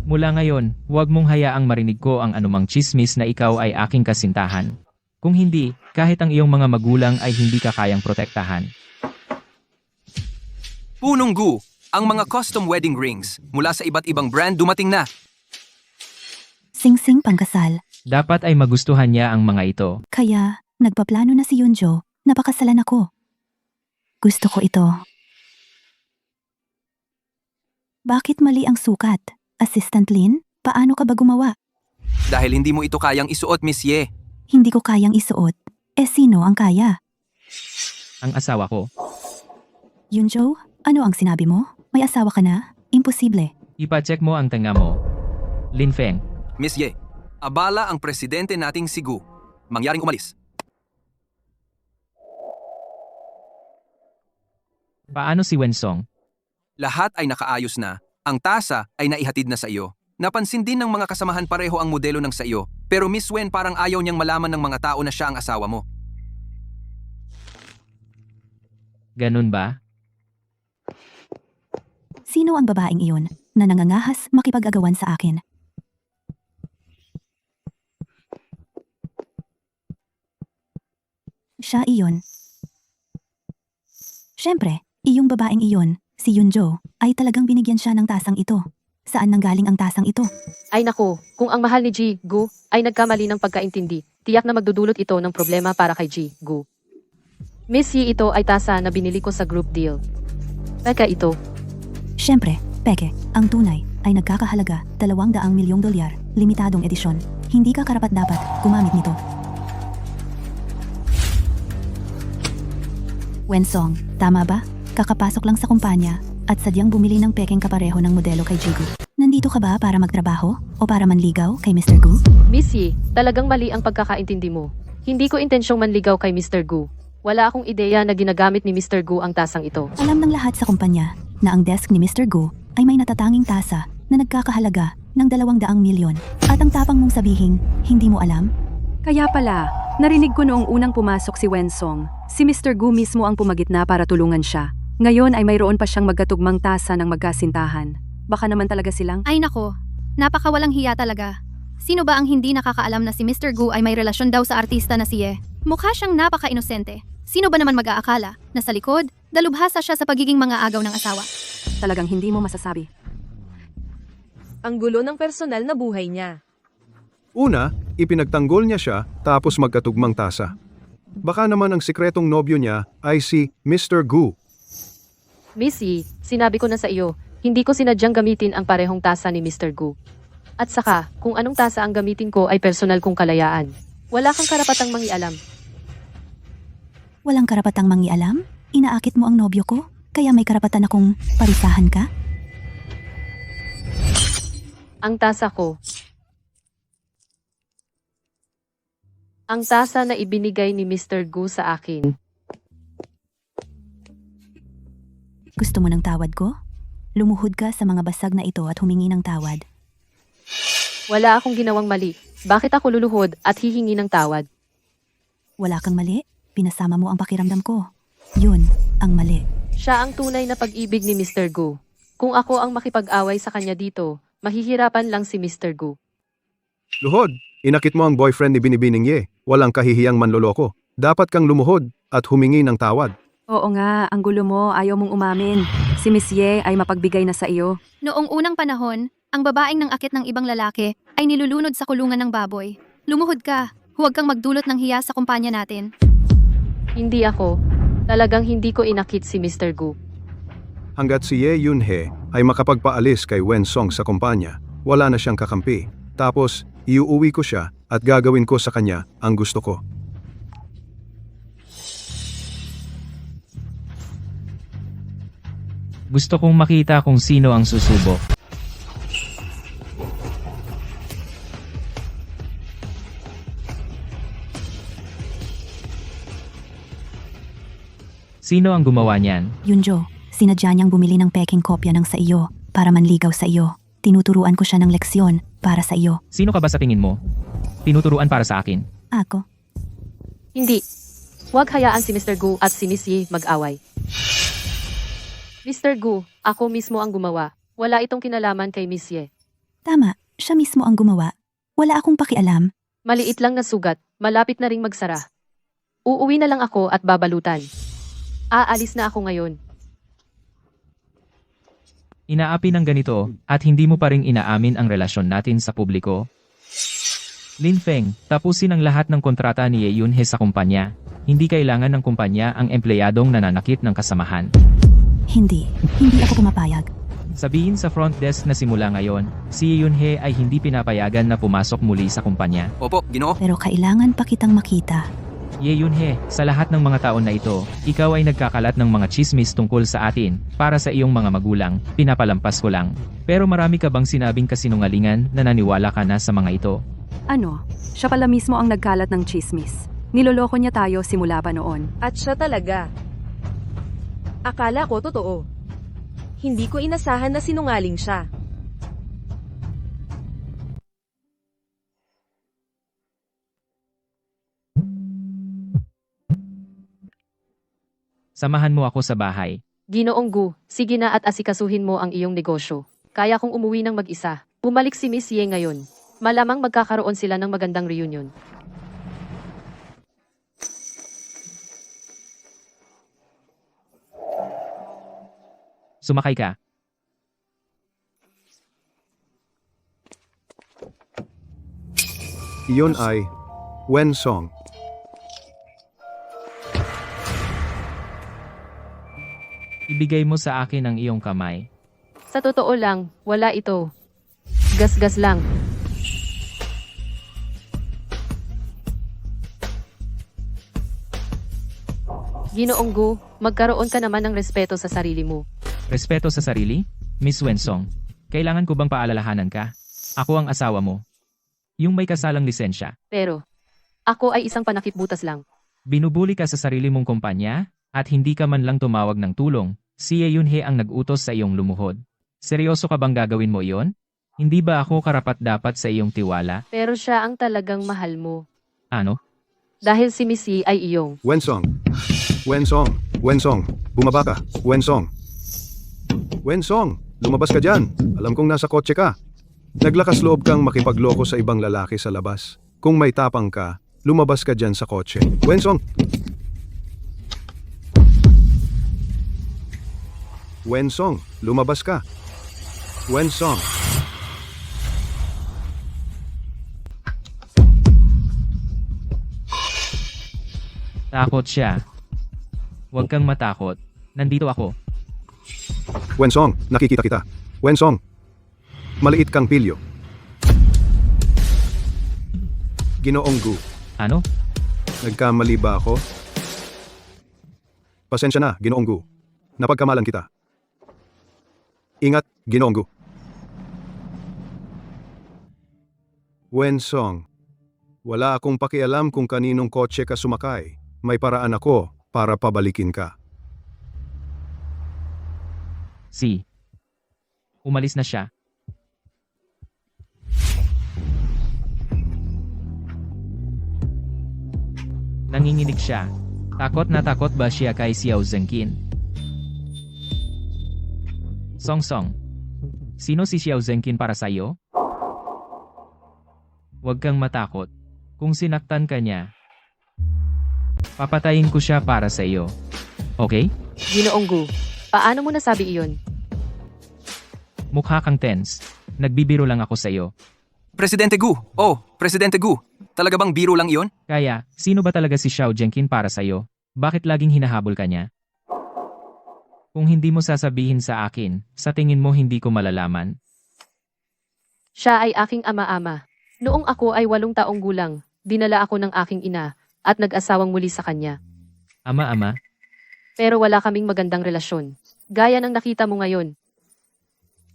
Mula ngayon, huwag mong hayaang marinig ko ang anumang chismis na ikaw ay aking kasintahan. Kung hindi, kahit ang iyong mga magulang ay hindi ka kayang protektahan. Punonggu, ang mga custom wedding rings mula sa iba't ibang brand dumating na. Sing-sing pangkasal, Dapat ay magustuhan niya ang mga ito. kaya nagpaplano na si Yunjo, napakasalan ako. Gusto ko ito. Bakit mali ang sukat? Assistant Lin, paano ka ba gumawa? Dahil hindi mo ito kayang isuot, Miss Ye. Hindi ko kayang isuot. Sino ang kaya? Ang asawa ko. Yunjo, ano ang sinabi mo? May asawa ka na? Imposible. Ipacheck mo ang tenga mo. Lin Feng. Miss Ye, abala ang presidente nating si Gu. Mangyaring umalis. Paano si Wensong? Lahat ay nakaayos na. Ang tasa ay naihatid na sa iyo. Napansin din ng mga kasamahan pareho ang modelo ng sa iyo. Pero Miss Wen parang ayaw niyang malaman ng mga tao na siya ang asawa mo. Ganun ba? Sino ang babaeng iyon na nangangahas makipag-agawan sa akin? Siya iyon. Siyempre, iyong babaeng iyon, si Yunjo, ay talagang binigyan siya ng tasang ito. Saan nanggaling ang tasang ito? Ay nako, kung ang mahal ni Jigu ay nagkamali ng pagkaintindi, tiyak na magdudulot ito ng problema para kay Jigu. Miss Yi, ito ay tasa na binili ko sa group deal. Teka ito. Siyempre, peke, ang tunay ay nagkakahalaga 200 milyong dolyar, limitadong edisyon. Hindi ka karapat-dapat gumamit nito. Wensong, tama ba? Kakapasok lang sa kumpanya at sadyang bumili ng pekeng kapareho ng modelo kay Jigu. Nandito ka ba para magtrabaho o para manligaw kay Mr. Gu? Miss Yi, talagang mali ang pagkakaintindi mo. Hindi ko intensyong manligaw kay Mr. Gu. Wala akong ideya na ginagamit ni Mr. Gu ang tasang ito. Alam ng lahat sa kumpanya na ang desk ni Mr. Gu ay may natatanging tasa na nagkakahalaga ng 200 milyon. At ang tapang mong sabihin, hindi mo alam? Kaya pala, narinig ko noong unang pumasok si Wensong, si Mr. Gu mismo ang pumagitna para tulungan siya. Ngayon ay mayroon pa siyang magkatugmang tasa ng magkasintahan. Baka naman talaga silang... Ay nako, napakawalang hiya talaga. Sino ba ang hindi nakakaalam na si Mr. Gu ay may relasyon daw sa artista na si Ye? Mukha siyang napaka-inosente. Sino ba naman mag-aakala na sa likod, dalubhasa siya sa pagiging mga agaw ng asawa? Talagang hindi mo masasabi. Ang gulo ng personal na buhay niya. Una, ipinagtanggol niya siya tapos magkatugmang tasa. Baka naman ang sikretong nobyo niya ay si Mr. Gu. Missy, sinabi ko na sa iyo, hindi ko sinadyang gamitin ang parehong tasa ni Mr. Gu. At saka, kung anong tasa ang gamitin ko ay personal kong kalayaan. Wala kang karapatang mangialam. Walang karapatang mangialam? Inaakit mo ang nobyo ko? Kaya may karapatan akong parisahan ka? Ang tasa ko. Ang tasa na ibinigay ni Mr. Gu sa akin. Gusto mo ng tawad ko? Lumuhod ka sa mga basag na ito at humingi ng tawad. Wala akong ginawang mali. Bakit ako luluhod at hihingi ng tawad? Wala kang mali? Pinasama mo ang pakiramdam ko. Yun, ang mali. Siya ang tunay na pag-ibig ni Mr. Gu. Kung ako ang makipag-away sa kanya dito, mahihirapan lang si Mr. Gu. Luhod, inakit mo ang boyfriend ni Binibining Ye. Walang kahihiyang manloloko. Dapat kang lumuhod at humingi ng tawad. Oo nga, ang gulo mo, ayaw mong umamin. Si Miss Ye ay mapagbigay na sa iyo. Noong unang panahon, ang babaeng nang akit ng ibang lalaki ay nilulunod sa kulungan ng baboy. Lumuhod ka. Huwag kang magdulot ng hiya sa kumpanya natin. Hindi ako. Talagang hindi ko inakit si Mr. Gu. Hanggat si Ye Yunhe ay makapagpaalis kay Wen Song sa kumpanya, wala na siyang kakampi. Tapos, iuuwi ko siya at gagawin ko sa kanya ang gusto ko. Gusto kong makita kung sino ang susubok. Sino ang gumawa niyan? Yunjo, sinadya niyang bumili ng peking kopya ng sa iyo para manligaw sa iyo. Tinuturuan ko siya ng leksyon para sa iyo. Sino ka ba sa tingin mo? Tinuturuan para sa akin. Ako? Hindi. Huwag hayaan si Mr. Gu at si Miss Ye mag-away. Mr. Gu, ako mismo ang gumawa. Wala itong kinalaman kay Miss Ye. Tama, siya mismo ang gumawa. Wala akong pakialam. Maliit lang na sugat, malapit na ring magsara. Uuwi na lang ako at babalutan. Aalis na ako ngayon. Inaapi ng ganito, at hindi mo pa ring inaamin ang relasyon natin sa publiko? Lin Feng, tapusin ang lahat ng kontrata ni Ye Yunhe sa kumpanya. Hindi kailangan ng kumpanya ang empleyadong nananakit ng kasamahan. Hindi ako pumapayag. Sabihin sa front desk na simula ngayon, si Ye Yunhe ay hindi pinapayagan na pumasok muli sa kumpanya. Opo, Ginoo. Pero kailangan pa kitang makita. Ye Yunhe, sa lahat ng mga taon na ito, ikaw ay nagkakalat ng mga chismis tungkol sa atin. Para sa iyong mga magulang, pinapalampas ko lang. Pero marami ka bang sinabing kasinungalingan na naniwala ka na sa mga ito? Ano? Siya pala mismo ang nagkalat ng chismis. Niloloko niya tayo simula pa noon. At siya talaga. Akala ko totoo. Hindi ko inasahan na sinungaling siya. Samahan mo ako sa bahay. Ginoong Gu, sige na at asikasuhin mo ang iyong negosyo. Kaya kong umuwi ng mag-isa. Bumalik si Miss Ye ngayon. Malamang magkakaroon sila ng magandang reunion. Sumakay ka. Iyon ay Wen Song. Ibigay mo sa akin ang iyong kamay. Sa totoo lang, wala ito. Gas-gas lang. Ginoong Gu, magkaroon ka naman ng respeto sa sarili mo. Respeto sa sarili? Miss Wensong, kailangan ko bang paalalahanan ka? Ako ang asawa mo. Yung may kasalang lisensya. Pero, ako ay isang panakipbutas lang. Binubuli ka sa sarili mong kumpanya, at hindi ka man lang tumawag ng tulong. Si Ye Yunhe ang nag-utos sa iyong lumuhod. Seryoso ka bang gagawin mo iyon? Hindi ba ako karapat-dapat sa iyong tiwala? Pero siya ang talagang mahal mo. Ano? Dahil si Missy ay iyong. Wen Song. Wen Song. Wen Song. Bumaba ka. Wen Song. Wen Song. Lumabas ka dyan. Alam kong nasa kotse ka. Naglakas loob kang makipagloko sa ibang lalaki sa labas. Kung may tapang ka, lumabas ka dyan sa kotse. Wen Song. Wen Song, lumabas ka. Wen Song. Takot siya. Huwag kang matakot. Nandito ako. Wensong, nakikita kita. Wensong, maliit kang pilyo. Ginoong Gu, Ano? nagkamali ba ako? Pasensya na, Ginoong Gu. Napagkamalan kita. Ingat, Ginoong Gu. Wensong, wala akong pakialam kung kaninong kotse ka sumakay. May paraan ako para pabalikin ka. Umalis na siya. Nanginginig siya. Takot na takot ba siya kay Xiao Zengqin? Song Song. Sino si Xiao Zengqin para sa'yo? Huwag kang matakot. Kung sinaktan ka niya, papatayin ko siya para sa iyo. Okay? Ginoong Gu, paano mo nasabi iyon? Mukha kang tense. Nagbibiro lang ako sa iyo. Presidente Gu! Oh, Presidente Gu! Talaga bang biro lang iyon? Kaya, sino ba talaga si Xiao Zengqin para sa iyo? Bakit laging hinahabol ka niya? Kung hindi mo sasabihin sa akin, sa tingin mo hindi ko malalaman? Siya ay aking ama-ama. Noong ako ay 8 taong gulang, dinala ako ng aking ina at nag-asawang muli sa kanya. Ama-ama? Pero wala kaming magandang relasyon. Gaya ng nakita mo ngayon.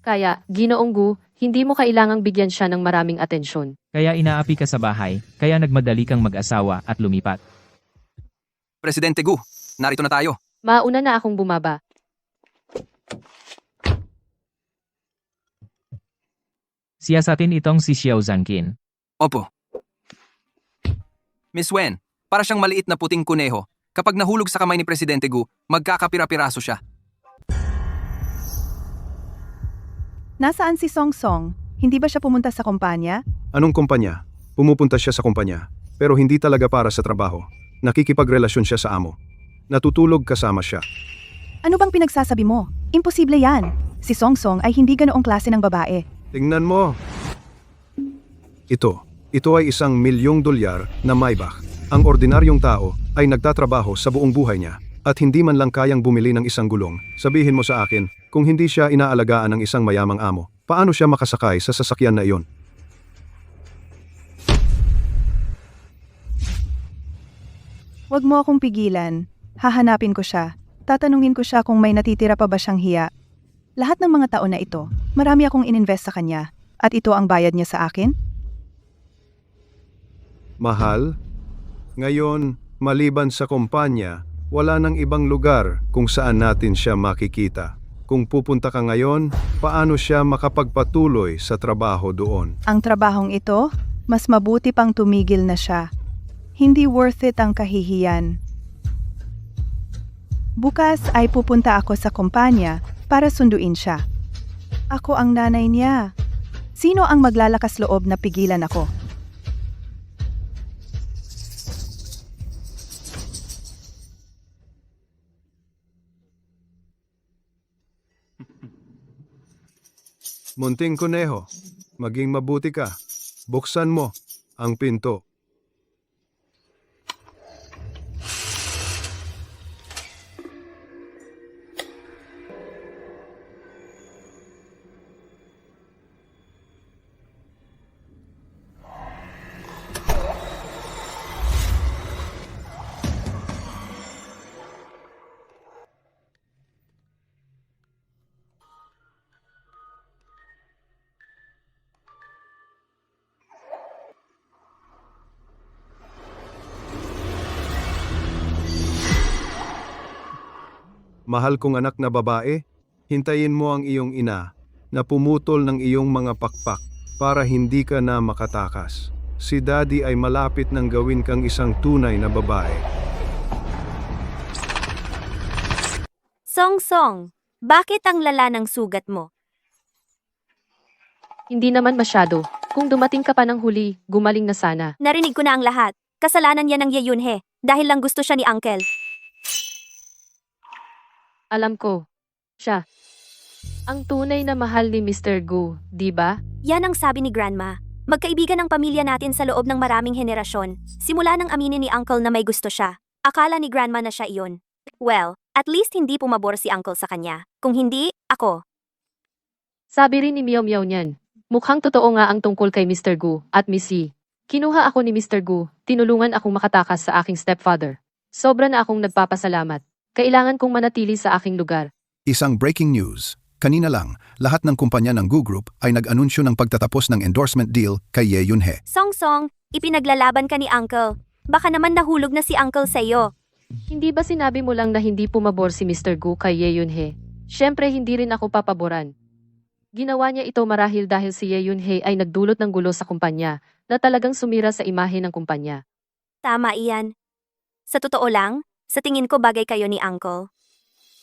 Kaya, Ginoong Gu, hindi mo kailangang bigyan siya ng maraming atensyon. Kaya inaapi ka sa bahay, kaya nagmadali kang mag-asawa at lumipat. Presidente Gu, narito na tayo. Mauna na akong bumaba. Siyasatin itong si Xiao Zengqin. Opo. Miss Wen, para siyang maliit na puting kuneho. Kapag nahulog sa kamay ni Presidente Gu, magkakapira-piraso siya. Nasaan si Song Song? Hindi ba siya pumunta sa kumpanya? Anong kumpanya? Pumupunta siya sa kumpanya, pero hindi talaga para sa trabaho. Nakikipagrelasyon siya sa amo. Natutulog kasama siya. Ano bang pinagsasabi mo? Imposible yan. Si Song Song ay hindi ganoong klase ng babae. Tingnan mo. Ito ay $1 milyong na Maybach. Ang ordinaryong tao ay nagtatrabaho sa buong buhay niya at hindi man lang kayang bumili ng isang gulong. Sabihin mo sa akin, kung hindi siya inaalagaan ng isang mayamang amo, paano siya makasakay sa sasakyan na iyon? Huwag mo akong pigilan. Hahanapin ko siya. Tatanungin ko siya kung may natitira pa ba siyang hiya. Lahat ng mga taon na ito, marami akong ininvest sa kanya. At ito ang bayad niya sa akin? Mahal, ngayon, maliban sa kumpanya, wala nang ibang lugar kung saan natin siya makikita. Kung pupunta ka ngayon, paano siya makapagpatuloy sa trabaho doon? Ang trabahong ito, mas mabuti pang tumigil na siya. Hindi worth it ang kahihiyan. Bukas ay pupunta ako sa kumpanya para sunduin siya. Ako ang nanay niya. Sino ang maglalakas loob na pigilan ako? Munting kuneho, maging mabuti ka. Buksan mo ang pinto. Mahal kong anak na babae, hintayin mo ang iyong ina na pumutol ng iyong mga pakpak para hindi ka na makatakas. Si Daddy ay malapit nang gawin kang isang tunay na babae. Song Song, bakit ang lala ng sugat mo? Hindi naman masyado. Kung dumating ka pa ng huli, gumaling na sana. Narinig ko na ang lahat. Kasalanan yan ng Ye Yunhe dahil lang gusto siya ni Uncle. Alam ko. Siya. Ang tunay na mahal ni Mr. Gu, di ba? Yan ang sabi ni Grandma. Magkaibigan ang pamilya natin sa loob ng maraming henerasyon. Simula nang aminin ni Uncle na may gusto siya. Akala ni grandma na siya iyon. Well, at least hindi pumabor si uncle sa kanya. Kung hindi, ako. Sabi rin ni Meow Meow niyan. Mukhang totoo nga ang tungkol kay Mr. Gu at Miss Yi. Kinuha ako ni Mr. Gu, tinulungan akong makatakas sa aking stepfather. Sobra na akong nagpapasalamat. Kailangan kong manatili sa aking lugar. Isang breaking news. Kanina lang, lahat ng kumpanya ng Gu Group ay nag-anunsyo ng pagtatapos ng endorsement deal kay Ye Yunhe. Song, ipinaglalaban ka ni uncle. Baka naman nahulog na si uncle sa'yo. Hindi ba sinabi mo lang na hindi pumabor si Mr. Gu kay Ye Yunhe? Siyempre hindi rin ako papaboran. Ginawa niya ito marahil dahil si Ye Yunhe ay nagdulot ng gulo sa kumpanya na talagang sumira sa imahe ng kumpanya. Tama iyan. Sa totoo lang, sa tingin ko bagay kayo ni uncle.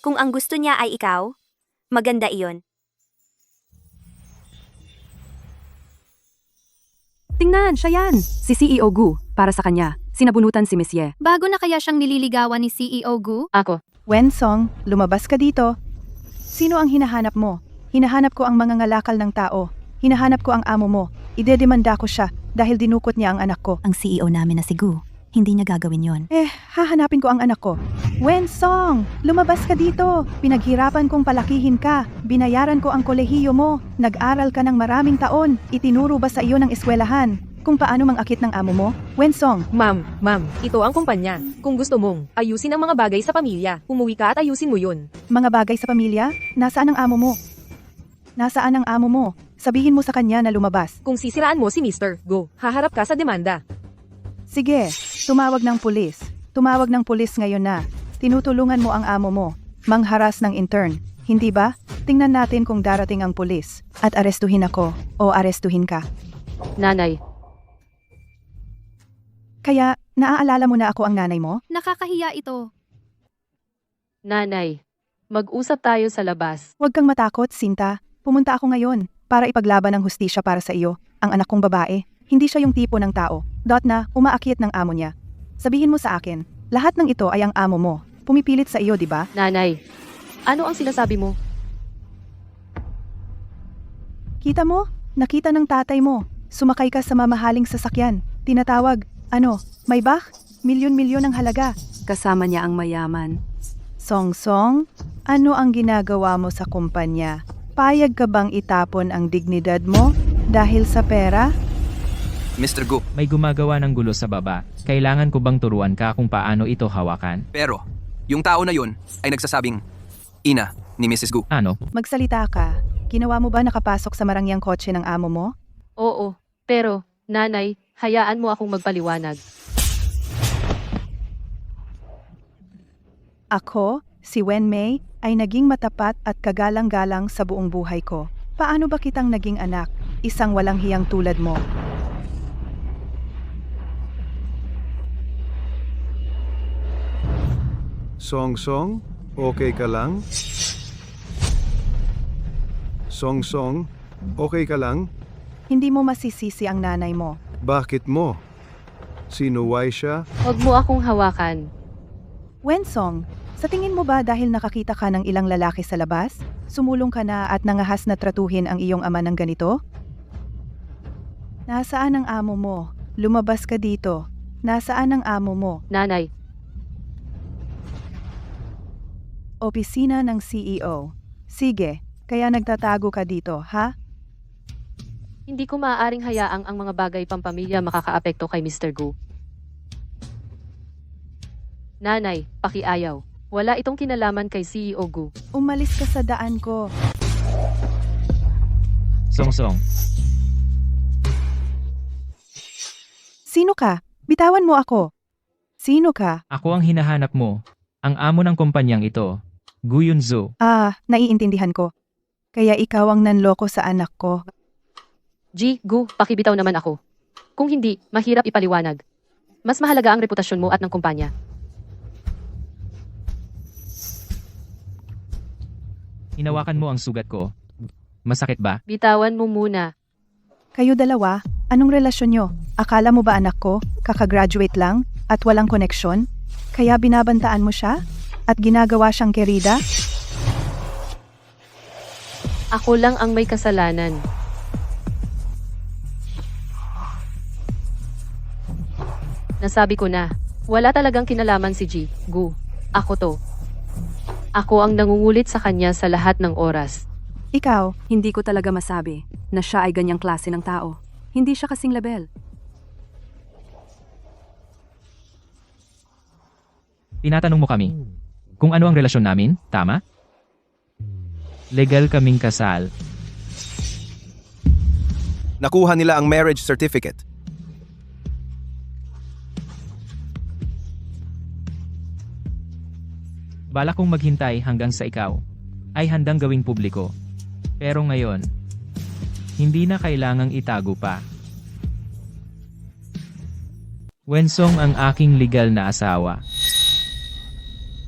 Kung ang gusto niya ay ikaw, maganda iyon. Tingnan, siya yan! Si CEO Gu, para sa kanya. Sinabunutan si Miss Ye. Bago na kaya siyang nililigawan ni CEO Gu? Ako. Wensong, lumabas ka dito. Sino ang hinahanap mo? Hinahanap ko ang mga ngalakal ng tao. Hinahanap ko ang amo mo. Idedemanda ko siya dahil dinukot niya ang anak ko. Ang CEO namin na si Gu, hindi niya gagawin yon. Hahanapin ko ang anak ko. Wensong, lumabas ka dito. Pinaghirapan kong palakihin ka. Binayaran ko ang kolehiyo mo. Nag-aral ka ng maraming taon. Itinuro ba sa iyo ng eskwelahan kung paano mangakit ng amo mo? Wensong, Ma'am, ito ang kumpanya. Kung gusto mong, ayusin ang mga bagay sa pamilya. Umuwi ka at ayusin mo yun. mga bagay sa pamilya? Nasaan ang amo mo? Nasaan ang amo mo? Sabihin mo sa kanya na lumabas. Kung sisiraan mo si Mr. Go, haharap ka sa demanda. Sige, tumawag ng pulis. Tumawag ng pulis ngayon na. Tinutulungan mo ang amo mo. Mangharas ng intern. Hindi ba? Tingnan natin kung darating ang pulis. At arestuhin ako. O arestuhin ka. Nanay. Kaya, naaalala mo na ako ang nanay mo? Nakakahiya ito. Nanay. Mag-usap tayo sa labas. Huwag kang matakot, Sinta. Pumunta ako ngayon para ipaglaban ng hustisya para sa iyo. Ang anak kong babae, hindi siya yung tipo ng tao. Na umaakit ng amo niya. Sabihin mo sa akin, lahat ng ito ay ang amo mo. Pumipilit sa iyo, di ba? Nanay. Ano ang sinasabi mo? Kita mo? Nakita ng tatay mo. Sumakay ka sa mamahaling sasakyan. Tinatawag, Maybach? Milyon-milyon ang halaga. Kasama niya ang mayaman. Song, ano ang ginagawa mo sa kumpanya? Payag ka bang itapon ang dignidad mo dahil sa pera? Mr. Gu, May gumagawa ng gulo sa baba. Kailangan ko bang turuan ka kung paano ito hawakan? pero yung tao na yun ay nagsasabing, ina ni Mrs. Gu. Ano? Magsalita ka. Ginawa mo ba nakapasok sa marangyang kotse ng amo mo? Oo, pero, nanay, hayaan mo akong magpaliwanag. Ako, si Wen Mei, ay naging matapat at kagalang-galang sa buong buhay ko. Paano ba kitang naging anak, isang walang hiyang tulad mo? Song, okay ka lang? Song, okay ka lang? Hindi mo masisisi ang nanay mo. Bakit mo? Sinuway siya? Huwag mo akong hawakan. Wensong, sa tingin mo ba dahil nakakita ka ng ilang lalaki sa labas, sumulong ka na at nangahas na tratuhin ang iyong ama ng ganito? Nasaan ang amo mo? Lumabas ka dito. Nasaan ang amo mo? Nanay. Opisina ng CEO. Sige, kaya nagtatago ka dito, ha? Hindi ko maaaring hayaang ang mga bagay pampamilya makakaapekto kay Mr. Gu. Nanay, pakiayaw. Wala itong kinalaman kay CEO Gu. Umalis ka sa daan ko. Song. Sino ka? Bitawan mo ako. Sino ka? Ako ang hinahanap mo. Ang amo ng kumpanyang ito. Gu Yunzo. Naiintindihan ko. Kaya ikaw ang nanloko sa anak ko. Gu, pakibitaw naman ako. Kung hindi, mahirap ipaliwanag. Mas mahalaga ang reputasyon mo at ng kumpanya. Hinawakan mo ang sugat ko. Masakit ba? Bitawan mo muna. Kayo dalawa, anong relasyon nyo? Akala mo ba anak ko, kakagraduate lang, at walang koneksyon? Kaya binabantaan mo siya? At ginagawa siyang kerida? Ako lang ang may kasalanan. Nasabi ko na, Wala talagang kinalaman si G. Gu. Ako to. Ako ang nangungulit sa kanya sa lahat ng oras. Ikaw, Hindi ko talaga masabi na siya ay ganyang klase ng tao. Hindi siya kasing level. Tinatanong mo kami kung ano ang relasyon namin, tama? Legal kaming kasal. Nakuha nila ang marriage certificate. Balak kong maghintay hanggang sa ikaw ay handang gawing publiko. Pero ngayon, hindi na kailangang itago pa. Wensong ang aking legal na asawa.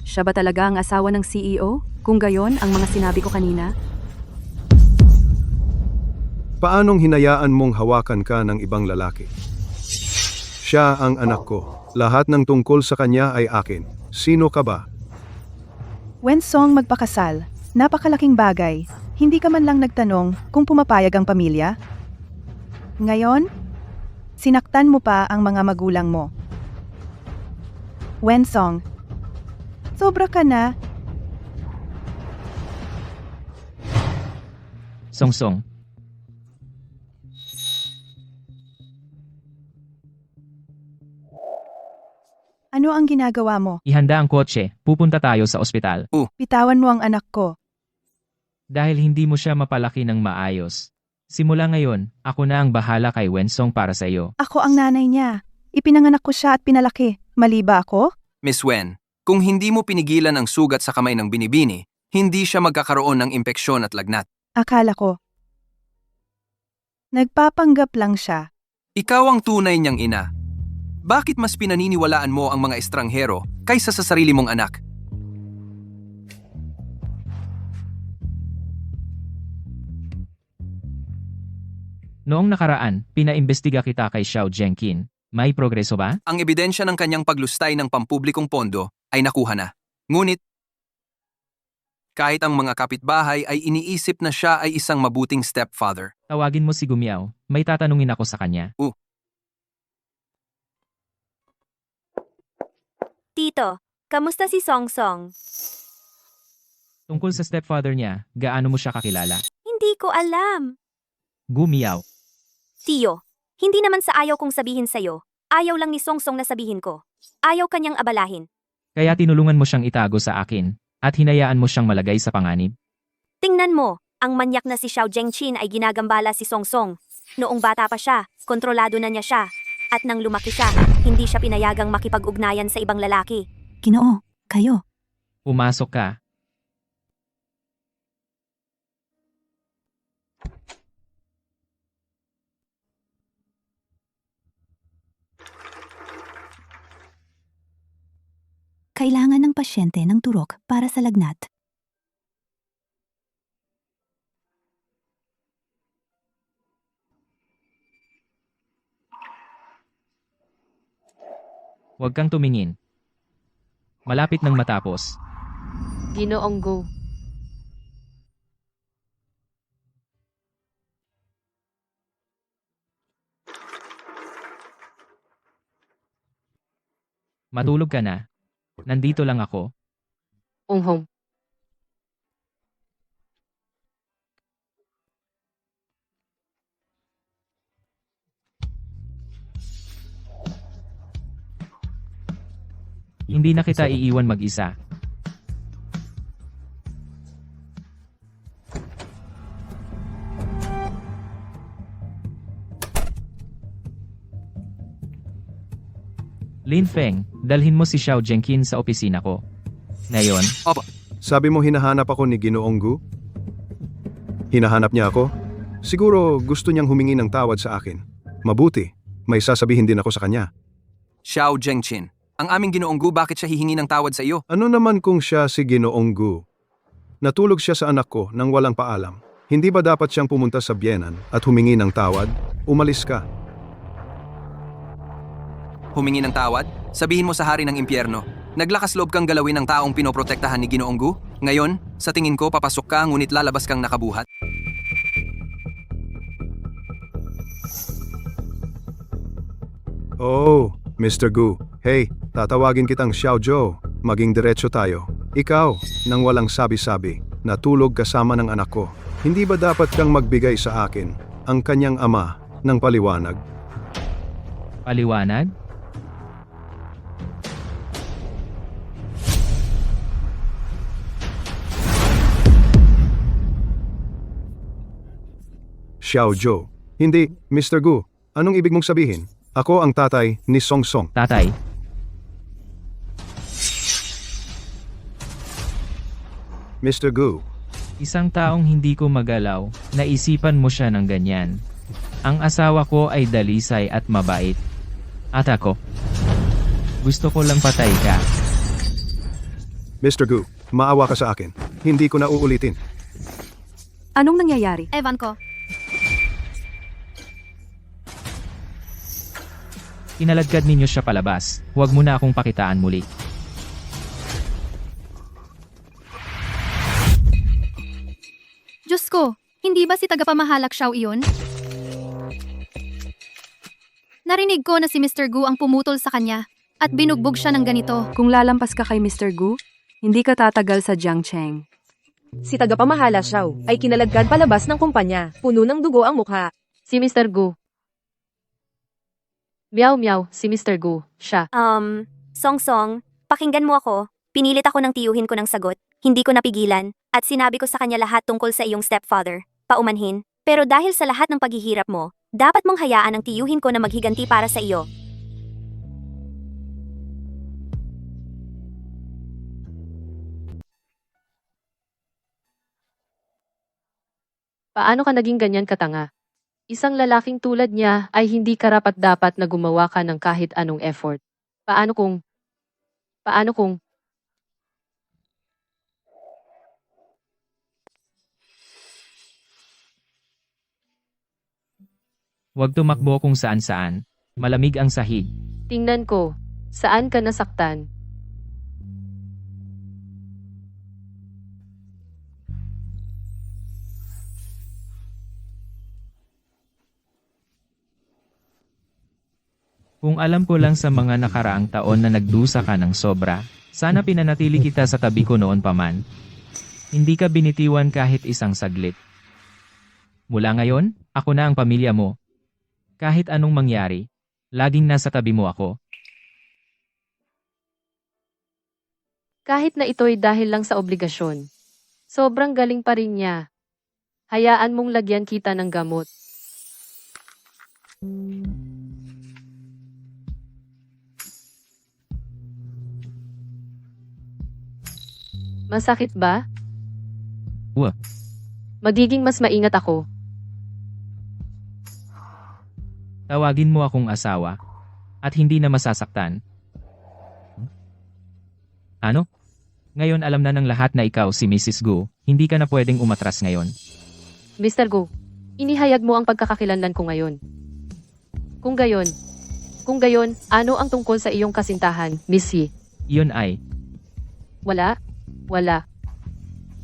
Siya ba talaga ang asawa ng CEO? Kung gayon ang mga sinabi ko kanina? Paanong hinayaan mong hawakan ka ng ibang lalaki? Siya ang anak ko. Lahat ng tungkol sa kanya ay akin. Sino ka ba? Wensong magpakasal, napakalaking bagay. Hindi ka man lang nagtanong kung pumapayag ang pamilya? Ngayon, sinaktan mo pa ang mga magulang mo. Wensong, sobra ka na. Songsong. Ano ang ginagawa mo? Ihanda ang kotse, pupunta tayo sa ospital. Bitawan mo ang anak ko. Dahil hindi mo siya mapalaki ng maayos. Simula ngayon, ako na ang bahala kay Wensong para sa iyo. Ako ang nanay niya. Ipinanganak ko siya at pinalaki. Mali ba ako? Miss Wen, kung hindi mo pinigilan ang sugat sa kamay ng binibini, hindi siya magkakaroon ng impeksyon at lagnat. Akala ko. Nagpapanggap lang siya. Ikaw ang tunay niyang ina. Bakit mas pinaniniwalaan mo ang mga estranghero kaysa sa sarili mong anak? Noong nakaraan, pinaimbestiga kita kay Xiao Zhengqin. May progreso ba? Ang ebidensya ng kanyang paglustay ng pampublikong pondo ay nakuha na. Ngunit, kahit ang mga kapitbahay ay iniisip na siya ay isang mabuting stepfather. Tawagin mo si Gumiao. May tatanungin ako sa kanya. Tito, kamusta si Song Song? Tungkol sa stepfather niya, gaano mo siya kakilala? Hindi ko alam. Gumiao. Tiyo, hindi naman sa ayaw kong sabihin sa'yo. Ayaw lang ni Song Song na sabihin ko. Ayaw kanyang abalahin. Kaya tinulungan mo siyang itago sa akin, at hinayaan mo siyang malagay sa panganib. Tingnan mo, ang manyak na si Xiao Zhengqin ay ginagambala si Song Song. Noong bata pa siya, kontrolado na niya siya. At nang lumaki siya, hindi siya pinayagang makipag-ugnayan sa ibang lalaki. Ginoo, kayo. Pumasok ka. Kailangan ng pasyente ng turok para sa lagnat. Huwag kang tumingin. Malapit nang matapos. Ginoong Gu. Matulog ka na. Nandito lang ako. Unghong. Hindi na kita iiwan mag-isa. Lin Feng, dalhin mo si Xiao Zhengqin sa opisina ko. Ngayon, Sabi mo hinahanap ako ni Ginoong Gu? Hinahanap niya ako? Siguro gusto niyang humingi ng tawad sa akin. Mabuti, may sasabihin din ako sa kanya. Xiao Zhengqin, ang aming Ginoong Gu, bakit siya hihingi ng tawad sa iyo? Ano naman kung siya si Ginoong Gu? Natulog siya sa anak ko nang walang paalam. Hindi ba dapat siyang pumunta sa biyenan at humingi ng tawad? Umalis ka. Humingi ng tawad? Sabihin mo sa hari ng impyerno. Naglakas loob kang galawin ng taong pinoprotektahan ni Ginoong Gu? Ngayon, sa tingin ko papasok ka ngunit lalabas kang nakabuhat. Oh, Mr. Gu, Hey, tatawagin kitang Xiao Zhou. Maging diretso tayo. Ikaw, nang walang sabi-sabi, natulog kasama ng anak ko. Hindi ba dapat kang magbigay sa akin, ang kanyang ama, ng paliwanag? Paliwanag? Xiao Zhou. Hindi, Mr. Gu. Anong ibig mong sabihin? Ako ang tatay ni Song Song. Tatay, Mr. Gu. isang taong hindi ko magalaw, naisipan mo siya ng ganyan. Ang asawa ko ay dalisay at mabait. At ako, gusto ko lang patay ka. Mr. Gu, maawa ka sa akin. Hindi ko na uulitin. Anong nangyayari? Ewan ko. Inaladkad ninyo siya palabas, huwag mo na akong pakitaan muli. Diyos ko, hindi ba si tagapamahalak Xiao iyon? Narinig ko na si Mr. Gu ang pumutol sa kanya at binugbog siya ng ganito. Kung lalampas ka kay Mr. Gu, hindi ka tatagal sa Jiangcheng. Si tagapamahala Xiao ay kinaladkad palabas ng kumpanya. Puno ng dugo ang mukha. Si Mr. Gu. Meow meow, si Mr. Gu. Siya. Song Song, pakinggan mo ako. Pinilit ako ng tiyuhin ko ng sagot. Hindi ko napigilan, at sinabi ko sa kanya lahat tungkol sa iyong stepfather. Paumanhin. Pero dahil sa lahat ng paghihirap mo, dapat mong hayaan ang tiyuhin ko na maghiganti para sa iyo. Paano ka naging ganyan katanga? Isang lalaking tulad niya ay hindi karapat-dapat na gumawa ka ng kahit anong effort. Paano kung... Huwag tumakbo kung saan-saan. Malamig ang sahig. Tingnan ko, saan ka nasaktan? Kung alam ko lang sa mga nakaraang taon na nagdusa ka ng sobra, sana pinanatili kita sa tabi ko noon pa man. Hindi ka binitiwan kahit isang saglit. Mula ngayon, ako na ang pamilya mo. Kahit anong mangyari, laging nasa tabi mo ako. Kahit na ito'y dahil lang sa obligasyon. Sobrang galing pa rin niya. Hayaan mong lagyan kita ng gamot. Masakit ba? Wah. Magiging mas maingat ako. Tawagin mo akong asawa, at hindi na masasaktan. Ano? Ngayon alam na ng lahat na ikaw si Mrs. Gu, hindi ka na pwedeng umatras ngayon. Mr. Gu, inihayag mo ang pagkakakilanlan ko ngayon. Kung gayon, ano ang tungkol sa iyong kasintahan, Miss Yi? Iyon ay, Wala.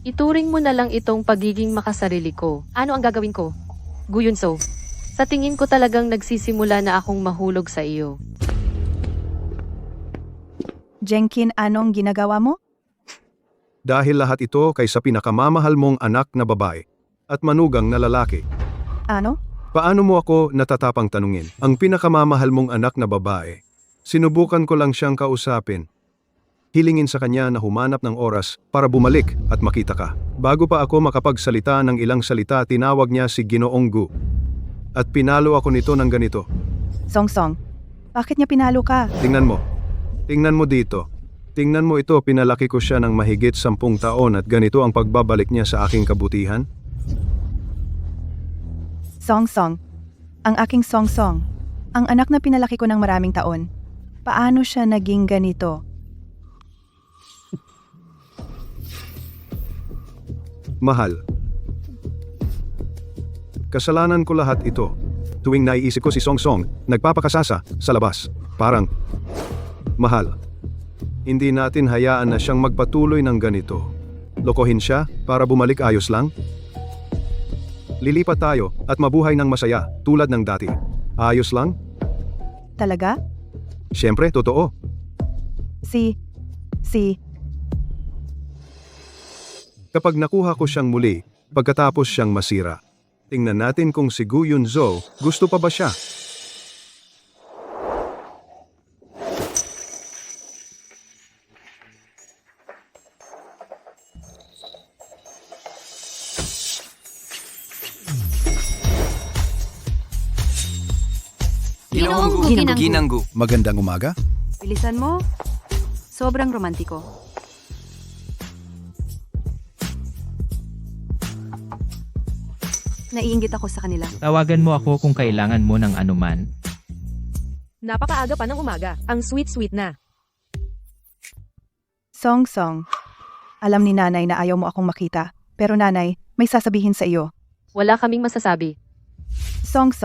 Ituring mo na lang itong pagiging makasarili ko. Ano ang gagawin ko? Guyunso. Sa tingin ko talagang nagsisimula na akong mahulog sa iyo. Jenkin, anong ginagawa mo? Dahil lahat ito kay sa pinakamamahal mong anak na babae at manugang na lalaki. Ano? Paano mo ako natatapang tanungin? Ang pinakamamahal mong anak na babae. Sinubukan ko lang siyang kausapin. Hilingin sa kanya na humanap ng oras para bumalik at makita ka. Bago pa ako makapagsalita ng ilang salita, tinawag niya si Ginoong Gu. At pinalo ako nito ng ganito. Song Song, bakit niya pinalo ka? Tingnan mo dito. Tingnan mo ito, pinalaki ko siya ng mahigit 10 taon at ganito ang pagbabalik niya sa aking kabutihan. Song Song, ang aking Song Song, ang anak na pinalaki ko ng maraming taon. Paano siya naging ganito? Mahal. Kasalanan ko lahat ito. Tuwing naiisip ko si Song Song, nagpapakasasa sa labas. Parang, mahal. Hindi natin hayaan na siyang magpatuloy ng ganito. Lokohin siya para bumalik ayos lang. Lilipat tayo at mabuhay ng masaya tulad ng dati. Ayos lang? Talaga? Siyempre, totoo. Kapag nakuha ko siyang muli, pagkatapos siyang masira, tingnan natin kung si Gu Yunzo gusto pa ba siya. Ginoong Gu Ginanggu. Ginanggu. Magandang umaga. Bilisan mo. Sobrang romantiko. Naiinggit ako sa kanila. Tawagan mo ako kung kailangan mo ng anuman. Napakaaga pa ng umaga. Ang sweet-sweet na. Song. Alam ni nanay na ayaw mo akong makita. Pero nanay, may sasabihin sa iyo. Wala kaming masasabi. Song.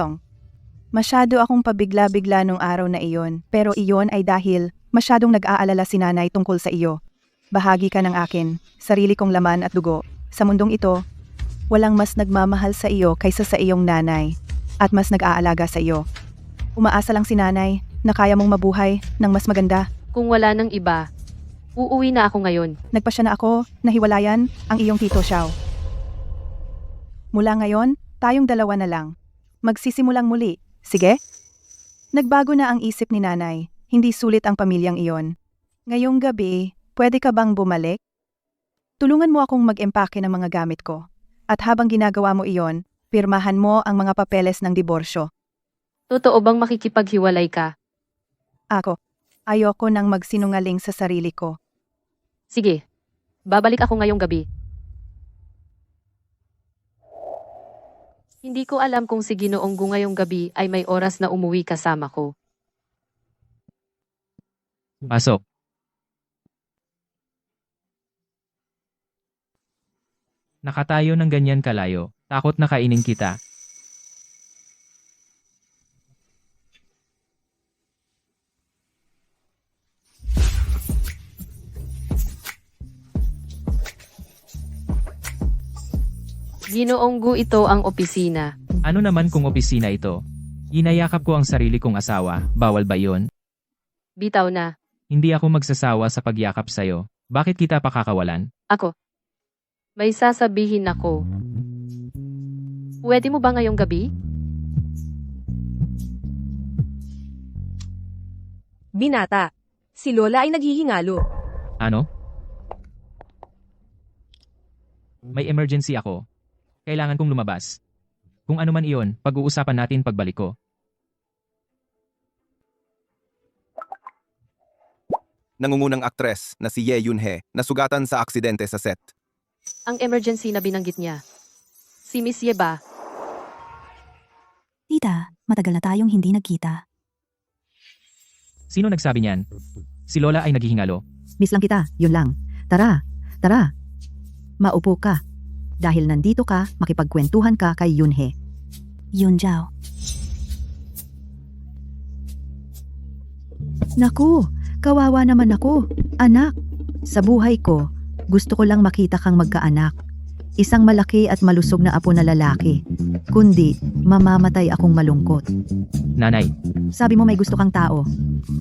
Masyado akong pabigla-bigla nung araw na iyon. Pero iyon ay dahil masyadong nag-aalala si nanay tungkol sa iyo. Bahagi ka ng akin, sarili kong laman at dugo. Sa mundong ito, walang mas nagmamahal sa iyo kaysa sa iyong nanay at mas nag-aalaga sa iyo. Umaasa lang si nanay na kaya mong mabuhay ng mas maganda. Kung wala nang iba, uuwi na ako ngayon. Nagpasya na ako na hiwalayan ang iyong Tito Xiao. Mula ngayon, tayong dalawa na lang. Magsisimulang muli, sige? Nagbago na ang isip ni nanay, hindi sulit ang pamilyang iyon. Ngayong gabi, pwede ka bang bumalik? Tulungan mo akong mag-empake ng mga gamit ko. At habang ginagawa mo iyon, pirmahan mo ang mga papeles ng diborsyo. Totoo bang makikipaghiwalay ka? Ako, ayoko nang magsinungaling sa sarili ko. Sige, babalik ako ngayong gabi. Hindi ko alam kung si Ginoong Gu ngayong gabi ay may oras na umuwi kasama ko. Pasok. Nakatayo ng ganyan kalayo, takot na kainin kita. Ginoong Gu, ito ang opisina. Ano naman kung opisina ito? Inayakap ko ang sarili kong asawa, bawal ba yun? Bitaw na. Hindi ako magsasawa sa pagyakap sa'yo. Bakit kita pakakawalan? Ako. May sasabihin ako. Pwede mo ba ngayong gabi? Binata. Si Lola ay naghihingalo. Ano? May emergency ako. Kailangan kong lumabas. Kung ano man iyon, pag-uusapan natin pagbalik ko. Nangungunang aktres na si Ye Yunhe nasugatan sa aksidente sa set. Ang emergency na binanggit niya. Si Miss Ye ba? Tita, matagal na tayong hindi nagkita. Sino nagsabi niyan? Si Lola ay naghihingalo. Miss lang kita, yun lang. Tara. Maupo ka. Dahil nandito ka, makipagkwentuhan ka kay Yunhe. Yun, Zhao. Naku, kawawa naman ako. Anak, sa buhay ko, gusto ko lang makita kang magkaanak. Isang malaki at malusog na apo na lalaki. Kundi, mamamatay akong malungkot. Nanay, Sabi mo may gusto kang tao.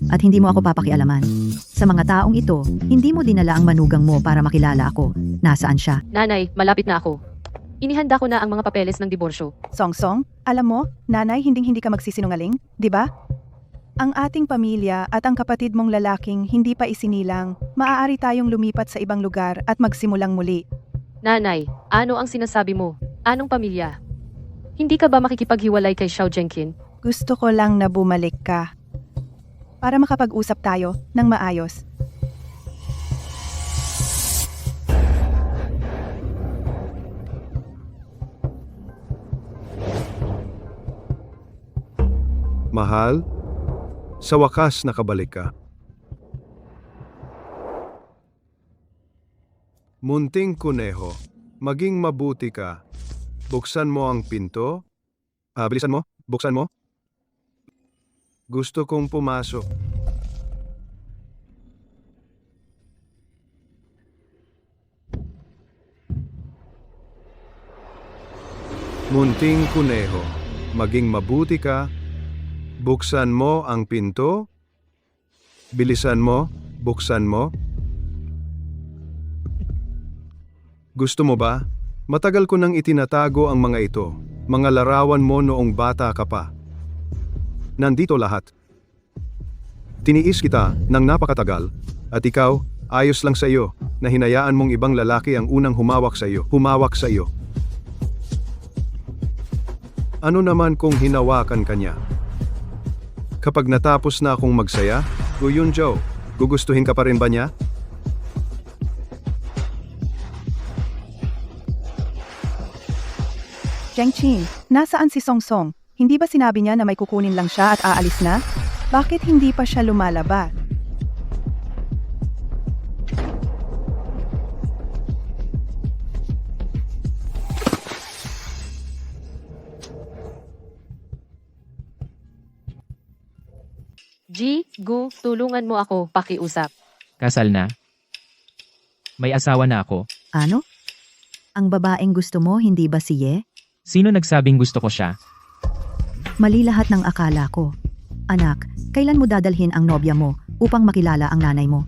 At hindi mo ako papakialaman. Sa mga taong ito, hindi mo dinala ang manugang mo para makilala ako. Nasaan siya? Nanay, malapit na ako. Inihanda ko na ang mga papeles ng diborsyo. Song, alam mo, nanay, hindi ka magsisinungaling, di ba? Ang ating pamilya at ang kapatid mong lalaking hindi pa isinilang, maaari tayong lumipat sa ibang lugar at magsimulang muli. Nanay, ano ang sinasabi mo? Anong pamilya? Hindi ka ba makikipaghiwalay kay Xiao Zhengqin? Gusto ko lang na bumalik ka. Para makapag-usap tayo ng maayos. Mahal, sa wakas nakabalik ka. Munting kuneho, maging mabuti ka. Buksan mo ang pinto. Bilisan mo, buksan mo. Gusto kong pumasok. Munting kuneho, maging mabuti ka. Buksan mo ang pinto. Bilisan mo, Buksan mo? Gusto mo ba? Matagal ko nang itinatago ang mga ito. Mga larawan mo noong bata ka pa. Nandito lahat. Tiniis kita ng napakatagal, at ikaw, ayos lang sa iyo, na hinayaan mong ibang lalaki ang unang humawak sa iyo. Ano naman kung hinawakan ka niya? Kapag natapos na akong magsaya, Yun Joe, gugustuhin ka pa rin ba niya? Zhengqin, nasaan si Song Song? Hindi ba sinabi niya na may kukunin lang siya at aalis na? Bakit hindi pa siya lumalabas? Gu, tulungan mo ako pakiusap. Kasal na? May asawa na ako. Ano? Ang babaeng gusto mo, hindi ba si Ye? Sino nagsabing gusto ko siya? Mali lahat ng akala ko. Anak, kailan mo dadalhin ang nobya mo upang makilala ang nanay mo?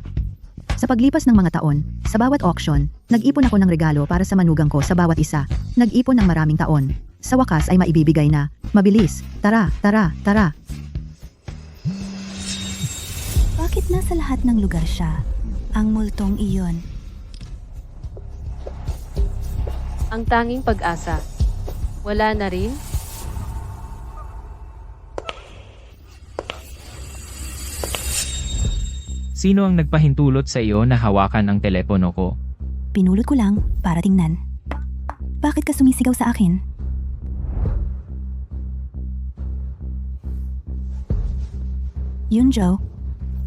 Sa paglipas ng mga taon, sa bawat auction, nag-ipon ako ng regalo para sa manugang ko sa bawat isa. Nag-ipon ng maraming taon. Sa wakas ay maibibigay na. Mabilis. Tara, tara, tara. Bakit nasa lahat ng lugar siya? Ang multong iyon. Ang tanging pag-asa. Wala na rin? Sino ang nagpahintulot sa iyo na hawakan ang telepono ko? Pinulot ko lang para tingnan. Bakit ka sumisigaw sa akin? Yun, Joe.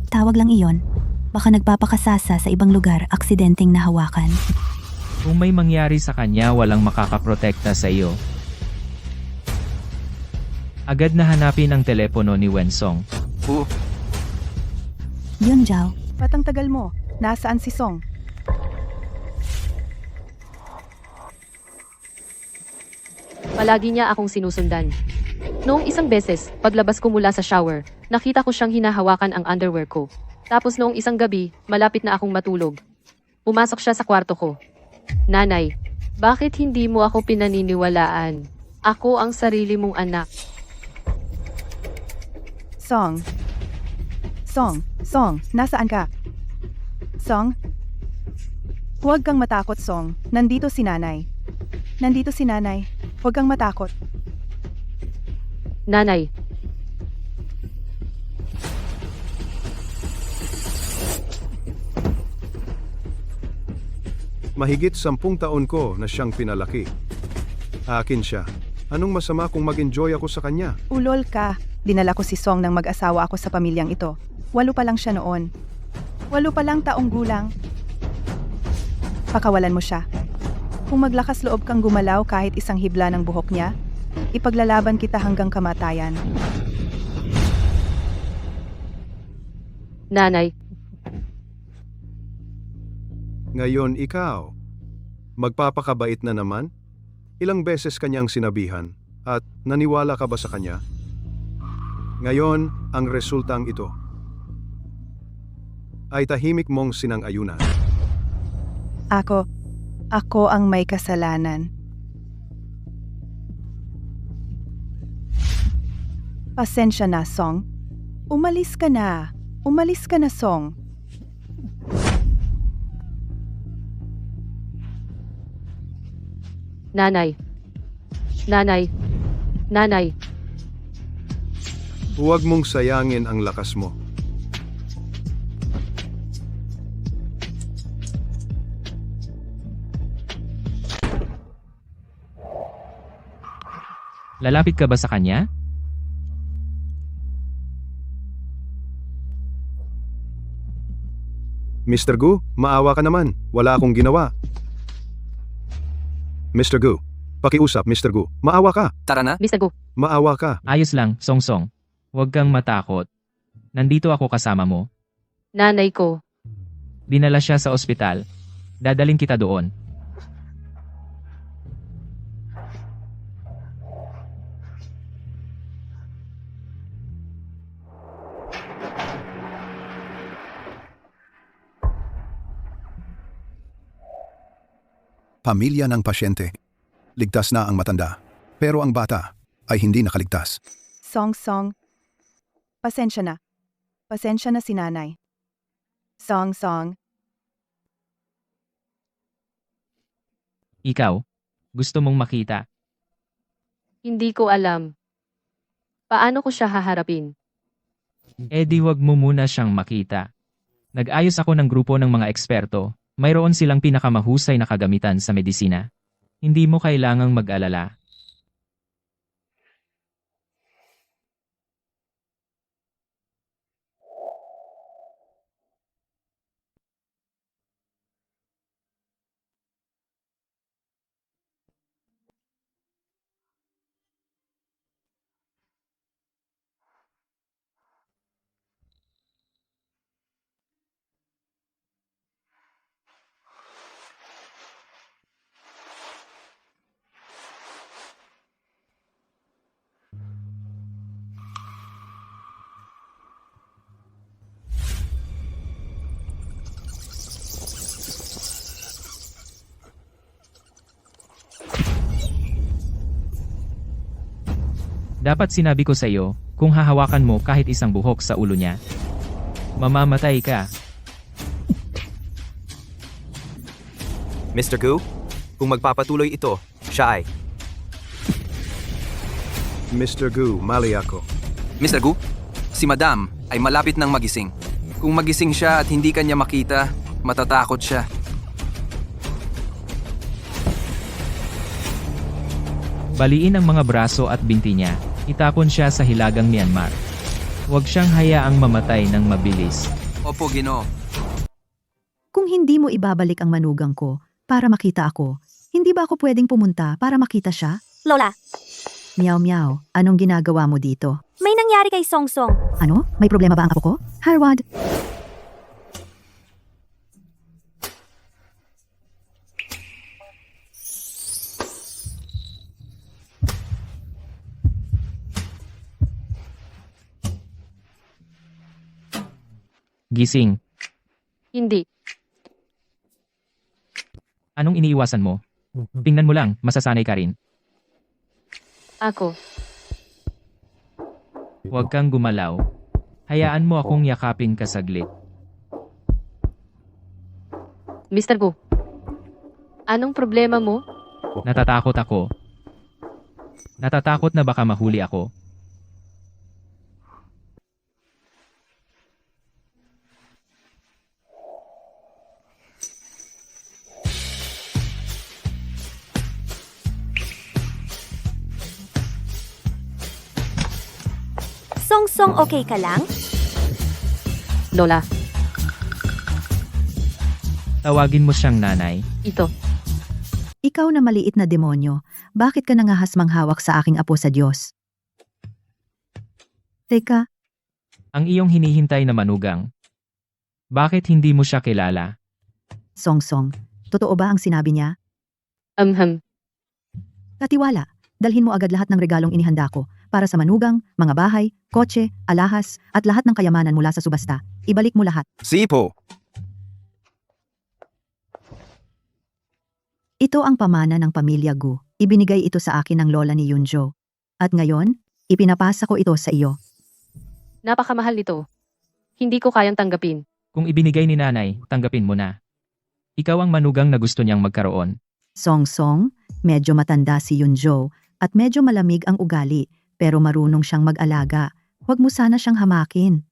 Tawag lang iyon. Baka nagpapakasasa sa ibang lugar, aksidenteng nahawakan. Kung may mangyari sa kanya, walang makakaprotekta sa iyo. Agad na hanapin ang telepono ni Wensong. Yun, Joe. Ba't ang tagal mo? Nasaan si Song? Palagi niya akong sinusundan. Noong isang beses, paglabas ko mula sa shower, nakita ko siyang hinahawakan ang underwear ko. Tapos noong isang gabi, malapit na akong matulog. Pumasok siya sa kwarto ko. Nanay, bakit hindi mo ako pinaniniwalaan? Ako ang sarili mong anak. Song. Song, nasaan ka? Song? Huwag kang matakot, Song. Nandito si nanay. Huwag kang matakot. Nanay, Mahigit 10 taon ko na siyang pinalaki. Akin siya. Anong masama kung mag-enjoy ako sa kanya? Ulol ka. Dinala ko si Song nang mag-asawa ako sa pamilyang ito. 8 pa lang siya noon. 8 pa lang taong gulang. Pakawalan mo siya. Kung maglakas loob kang gumalaw kahit isang hibla ng buhok niya, ipaglalaban kita hanggang kamatayan. nanay, Ngayon ikaw. Magpapakabait na naman? Ilang beses kanyang sinabihan at naniwala ka ba sa kanya? Ngayon, ang resultang ito ay tahimik mong sinang-ayunan. Ako ang may kasalanan. Pasensya na, Song. Umalis ka na, Song. Nanay, Huwag mong sayangin ang lakas mo. Lalapit ka ba sa kanya? Mr. Gu, maawa ka naman. Wala akong ginawa. Mr. Gu, pakiusap, Mr. Gu. Maawa ka. Tara na. Mr. Gu, Maawa ka. Ayos lang, Song. Huwag kang matakot. Nandito ako kasama mo. nanay ko. Dinala siya sa ospital. Dadaling kita doon. pamilya ng pasyente. Ligtas na ang matanda, pero ang bata ay hindi nakaligtas. Song Song. Pasensya na. Pasensya na si nanay. Song Song. Ikaw, gusto mong makita? Hindi ko alam. Paano ko siya haharapin? Eh di wag mo muna siyang makita. Nag-ayos ako ng grupo ng mga eksperto. Mayroon silang pinakamahusay na kagamitan sa medisina. Hindi mo kailangang mag-alala. Dapat sinabi ko sa iyo, kung hahawakan mo kahit isang buhok sa ulo niya, mamamatay ka. Mr. Gu, kung magpapatuloy ito, siya ay... Mr. Gu, mali ako. Mr. Gu, si Madam ay malapit nang magising. Kung magising siya at hindi kanya makita, matatakot siya. Baliin ang mga braso at binti niya. Itapon siya sa hilagang Myanmar. Huwag siyang hayaang mamatay ng mabilis. Opo, Ginoo. Kung hindi mo ibabalik ang manugang ko para makita ako, hindi ba ako pwedeng pumunta para makita siya? Lola, Meow meow, anong ginagawa mo dito? may nangyari kay Song Song. Ano? May problema ba ang apo ko? Harwad, Gising. Hindi. Anong iniiwasan mo? Tingnan mo lang, masasanay ka rin. Ako. Huwag kang gumalaw. Hayaan mo akong yakapin ka saglit. Mr. Gu. Anong problema mo? Natatakot ako. Natatakot na baka mahuli ako. Song Song, okay ka lang? Lola, Tawagin mo siyang nanay. ito. ikaw na maliit na demonyo, bakit ka nangahasmang hawak sa aking apo sa Diyos? Teka, Ang iyong hinihintay na manugang. Bakit hindi mo siya kilala? Song Song, totoo ba ang sinabi niya? Katiwala, dalhin mo agad lahat ng regalong inihanda ko para sa manugang, mga bahay, kotse, alahas, at lahat ng kayamanan mula sa subasta. Ibalik mo lahat. Sipo! Ito ang pamana ng pamilya Gu. Ibinigay ito sa akin ng lola ni Yunjo. At ngayon, ipinapasa ko ito sa iyo. Napakamahal nito. Hindi ko kayang tanggapin. Kung ibinigay ni nanay, tanggapin mo na. Ikaw ang manugang na gusto niyang magkaroon. Song Song, medyo matanda si Yunjo at medyo malamig ang ugali pero marunong siyang mag-alaga. Huwag mo sana siyang hamakin.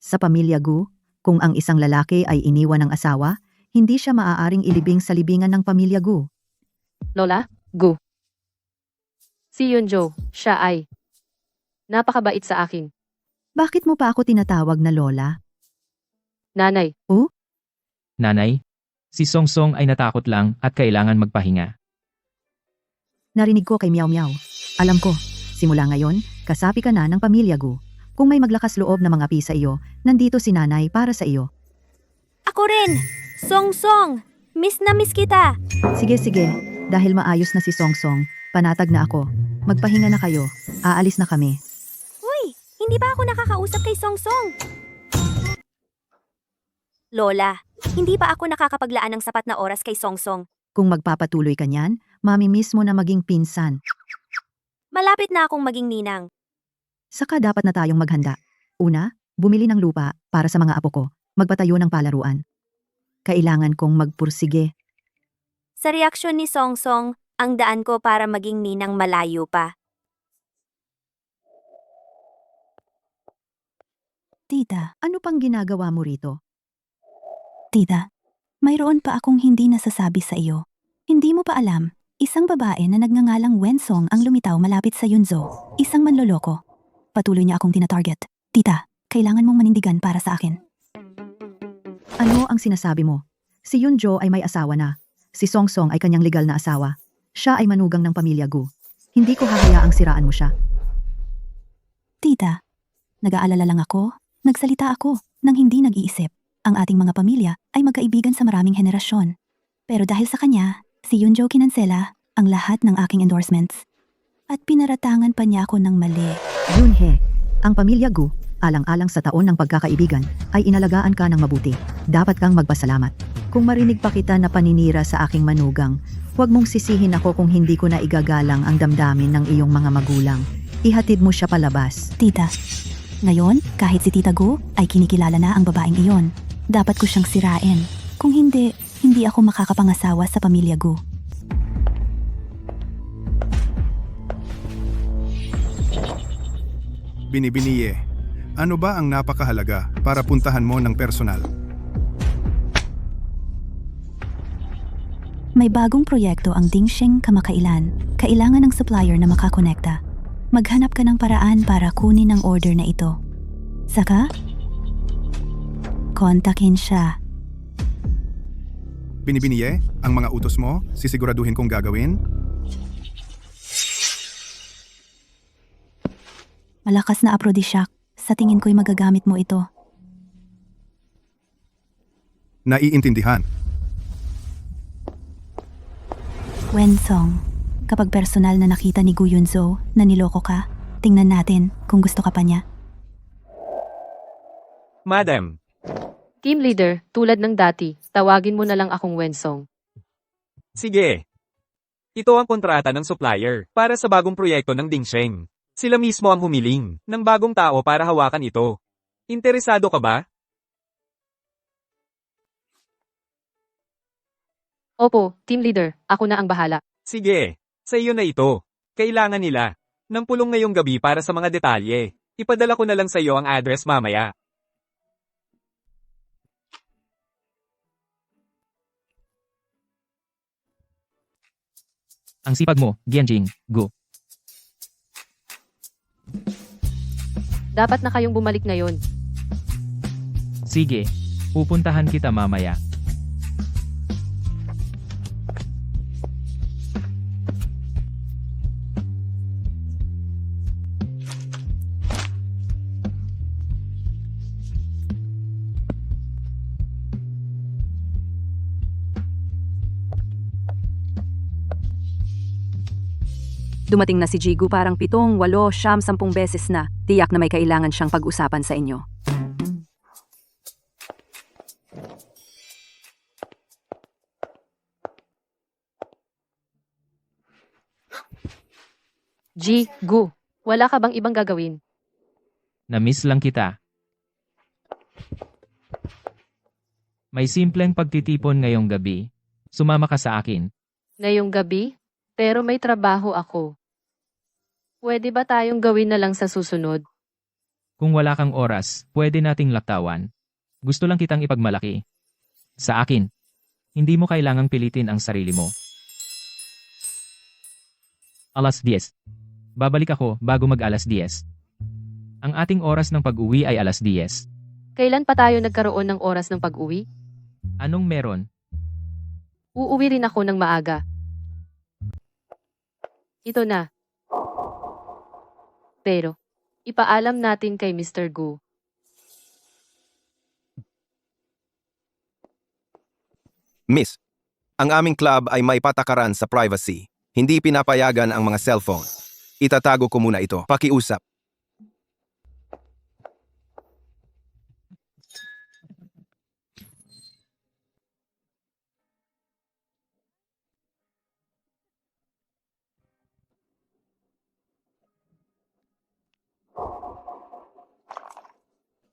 Sa pamilya Gu, kung ang isang lalaki ay iniwan ng asawa, hindi siya maaaring ilibing sa libingan ng pamilya Gu. Lola, Gu. Si Yunjo, siya ay napakabait sa akin. Bakit mo pa ako tinatawag na lola? Nanay, Nanay, si Song Song ay natakot lang at kailangan magpahinga. Narinig ko kay Meow Meow. Alam ko, simula ngayon, kasapi ka na ng pamilya Gu. Kung may maglakas loob na mga api sa iyo, nandito si nanay para sa iyo. Ako rin! Song Song! Miss na miss kita! Sige, dahil maayos na si Song Song, panatag na ako. Magpahinga na kayo, aalis na kami. Uy! Hindi ba ako nakakausap kay Song Song? Lola, hindi ba ako nakakapaglaan ng sapat na oras kay Song Song? Kung magpapatuloy ka niyan, mamimiss mo na maging pinsan. Malapit na akong maging ninang. Saka dapat na tayong maghanda. Una, bumili ng lupa para sa mga apo ko. Magpatayo ng palaruan. Kailangan kong magpursige. Sa reaksyon ni Song Song, ang daan ko para maging ninang malayo pa. Tita, Ano pang ginagawa mo rito? tita, mayroon pa akong hindi nasasabi sa iyo. Hindi mo pa alam, isang babae na nagngangalang Wensong ang lumitaw malapit sa Yunzo, isang manloloko. Patuloy niya akong tinatarget. Tita, kailangan mong manindigan para sa akin. Ano ang sinasabi mo? Si Yunjo ay may asawa na. Si Song Song ay kanyang legal na asawa. Siya ay manugang ng pamilya Gu. Hindi ko hahayaang siraan mo siya. Tita, nag-aalala lang ako, nagsalita ako, nang hindi nag-iisip. Ang ating mga pamilya ay magkaibigan sa maraming henerasyon. Pero dahil sa kanya, si Yunjo kinansela ang lahat ng aking endorsements. At pinaratangan pa niya ako ng mali. Yunhe, ang pamilya Gu, alang-alang sa taon ng pagkakaibigan, ay inalagaan ka ng mabuti. Dapat kang magpasalamat. Kung marinig pa kita na paninira sa aking manugang, huwag mong sisihin ako kung hindi ko na igagalang ang damdamin ng iyong mga magulang. Ihatid mo siya palabas. Tita, ngayon, kahit si Tita Gu ay kinikilala na ang babaeng iyon. Dapat ko siyang sirain. Kung hindi, hindi ako makakapangasawa sa pamilya Gu. Binibiniye, ano ba ang napakahalaga para puntahan mo ng personal? May bagong proyekto ang Dingsheng kamakailan. Kailangan ng supplier na makakonekta. Maghanap ka ng paraan para kunin ang order na ito. Saka, kontakin siya. Binibiniye, ang mga utos mo, sisiguraduhin kong gagawin? Malakas na aphrodisiac. Sa tingin ko'y magagamit mo ito. Naiintindihan. Wensong, kapag personal na nakita ni Gu Yunzo na niloko ka, tingnan natin kung gusto ka pa niya. Madam, Team leader, tulad ng dati, tawagin mo na lang akong Wensong. sige. Ito ang kontrata ng supplier para sa bagong proyekto ng Dingsheng. Sila mismo ang humiling ng bagong tao para hawakan ito. Interesado ka ba? Opo, team leader, ako na ang bahala. Sige, sa iyo na ito. Kailangan nila ng pulong ngayong gabi para sa mga detalye. Ipadala ko na lang sa iyo ang address mamaya. Ang sipag mo, Gianjing, Gu. Dapat na kayong bumalik ngayon. Sige, pupuntahan kita mamaya. Dumating na si Jigu parang 7, 8, 10 beses na. Tiyak na may kailangan siyang pag-usapan sa inyo. Gu, wala ka bang ibang gagawin? Na-miss lang kita. May simpleng pagtitipon ngayong gabi. Sumama ka sa akin. Ngayong gabi? Pero may trabaho ako. Pwede ba tayong gawin na lang sa susunod? Kung wala kang oras, pwede nating laktawan. Gusto lang kitang ipagmalaki. Sa akin, hindi mo kailangang pilitin ang sarili mo. Alas 10. Babalik ako bago mag-alas 10. Ang ating oras ng pag-uwi ay alas 10. Kailan pa tayo nagkaroon ng oras ng pag-uwi? Anong meron? Uuwi rin ako ng maaga. Ito na. Pero, ipaalam natin kay Mr. Gu. Miss, ang aming club ay may patakaran sa privacy. Hindi pinapayagan ang mga cellphone. Itatago ko muna ito. Pakiusap.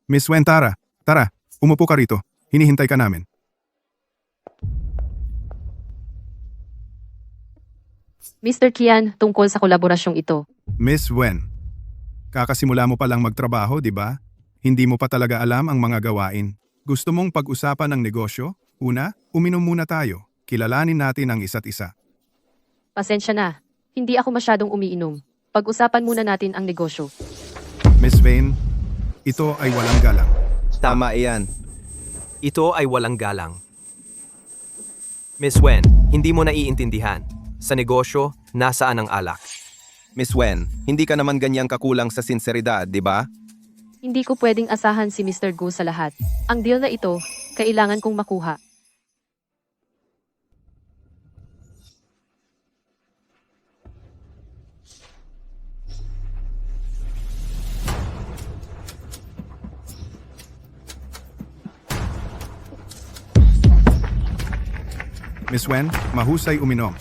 Miss Wen, tara, umupo ka rito. Hinihintay ka namin. Mr. Kian, tungkol sa kolaborasyong ito. Miss Wen, kakasimula mo pa lang magtrabaho, di ba? Hindi mo pa talaga alam ang mga gawain. Gusto mong pag-usapan ng negosyo? Una, uminom muna tayo. Kilalanin natin ang isa't isa. Pasensya na. Hindi ako masyadong umiinom. Pag-usapan muna natin ang negosyo. Miss Wen, ito ay walang galang. Tama iyan. Ito ay walang galang. Miss Wen, hindi mo naiintindihan. Sa negosyo, nasaan ang alak? Miss Wen, hindi ka naman ganyang kakulang sa sinseridad, di ba? Hindi ko pwedeng asahan si Mr. Gu sa lahat. Ang deal na ito, kailangan kong makuha. Miss Wen, mahusay uminom.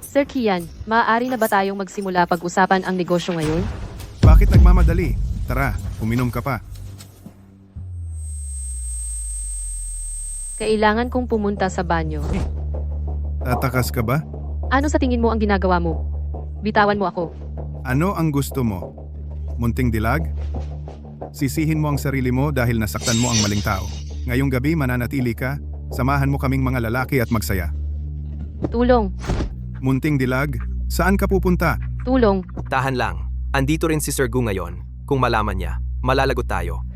Sir Kian, maaari na ba tayong magsimula pag-usapan ang negosyo ngayon? Bakit nagmamadali? Tara, uminom ka pa. Kailangan kong pumunta sa banyo. Tatakas ka ba? Ano sa tingin mo ang ginagawa mo? Bitawan mo ako. Ano ang gusto mo? Munting dilag? Sisihin mo ang sarili mo dahil nasaktan mo ang maling tao. Ngayong gabi mananatili ka, samahan mo kaming mga lalaki at magsaya. Tulong. Munting dilag, saan ka pupunta? Tulong. Tahan lang. Andito rin si Sir Gu ngayon. Kung malaman niya, malalagot tayo.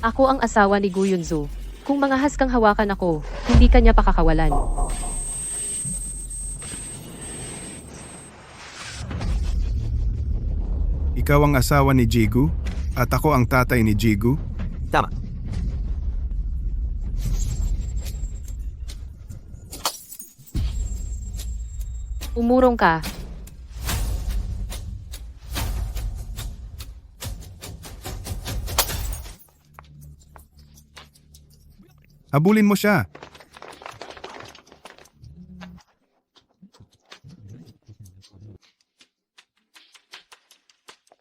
Ako ang asawa ni Gu Yunzu. Kung mangahas kang hawakan ako, hindi kanya pakakawalan. Ikaw ang asawa ni Jigu, at ako ang tatay ni Jigu. Tama. Umurong ka. Habulin mo siya.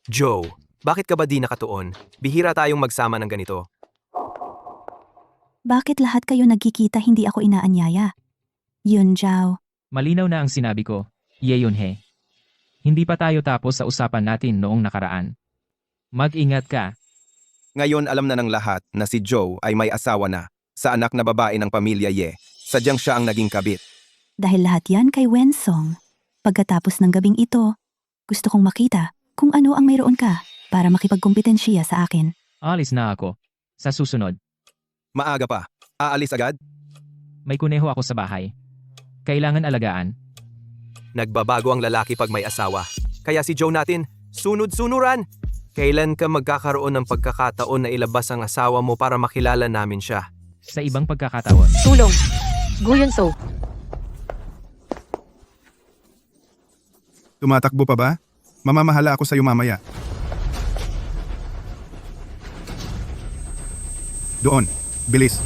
Joe, bakit ka ba di nakatuon? Bihira tayong magsama ng ganito. Bakit lahat kayo nagkikita hindi ako inaanyaya? Yun, Zhao. Malinaw na ang sinabi ko, Ye Yunhe. Hindi pa tayo tapos sa usapan natin noong nakaraan. Mag-ingat ka. Ngayon alam na ng lahat na si Joe ay may asawa na sa anak na babae ng pamilya Ye. Sadyang siya ang naging kabit. Dahil lahat yan kay Wensong. Pagkatapos ng gabing ito, gusto kong makita kung ano ang mayroon ka para makipagkompetensya sa akin. Alis na ako. Sa susunod, Maaga pa. Aalis agad? may kuneho ako sa bahay. Kailangan alagaan. Nagbabago ang lalaki pag may asawa. Kaya si Joe natin, sunod-sunuran! Kailan ka magkakaroon ng pagkakataon na ilabas ang asawa mo para makilala namin siya? Sa ibang pagkakataon. Tulong. Gu Yunzu. Tumatakbo pa ba? Mamamahala ako sa iyo mamaya. Doon, bilis.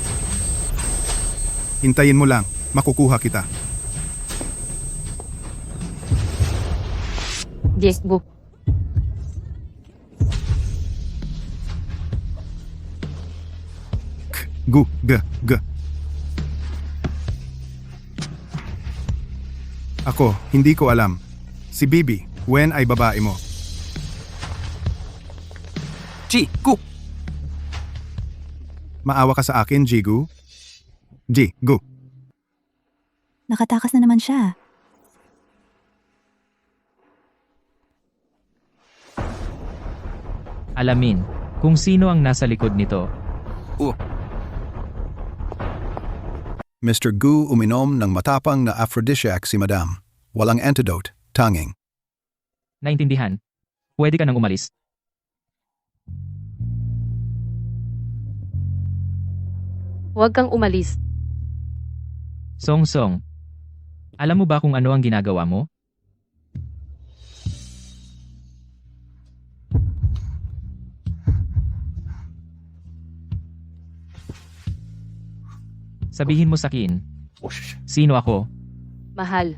Hintayin mo lang, makukuha kita. Yes, Gu. Gu, g. Ako, hindi ko alam. Si Bibi, Wen ay babae mo. Ji, Gu! Maawa ka sa akin, Jigu. Gu. Nakatakas na naman siya. Alamin kung sino ang nasa likod nito. Mr. Gu uminom ng matapang na aphrodisiac si Madam. Walang antidote, tanging. Naintindihan? Pwede ka nang umalis. Huwag kang umalis. Song, alam mo ba kung ano ang ginagawa mo? Sabihin mo sa akin, sino ako? Mahal.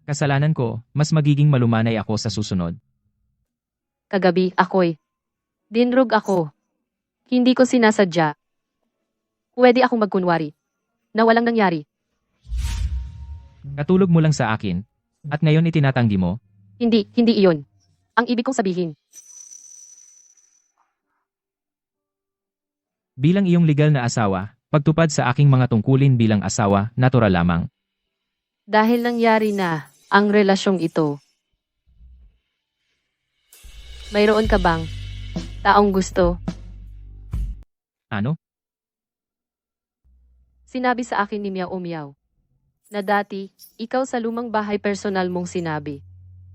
Kasalanan ko, mas magiging malumanay ako sa susunod. Kagabi, ako'y dinrog ako. Hindi ko sinasadya. Pwede akong magkunwari na walang nangyari. Katulog mo lang sa akin. At ngayon itinatanggi mo? Hindi iyon. Ang ibig kong sabihin. Bilang iyong legal na asawa, pagtupad sa aking mga tungkulin bilang asawa, natural lamang. Dahil nangyari na ang relasyong ito. Mayroon ka bang taong gusto? Ano? Sinabi sa akin ni Meow Meow na dati, ikaw sa lumang bahay personal mong sinabi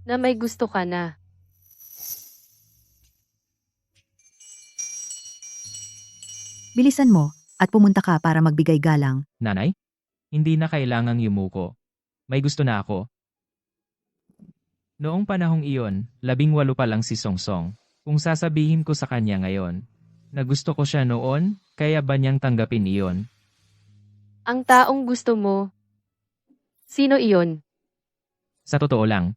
na may gusto ka na. Bilisan mo at pumunta ka para magbigay galang. Nanay? Hindi na kailangang yumuko. May gusto na ako. Noong panahong iyon, 18 pa lang si Songsong. Kung sasabihin ko sa kanya ngayon, na gusto ko siya noon, kaya ba niyang tanggapin iyon? Ang taong gusto mo, sino iyon? Sa totoo lang,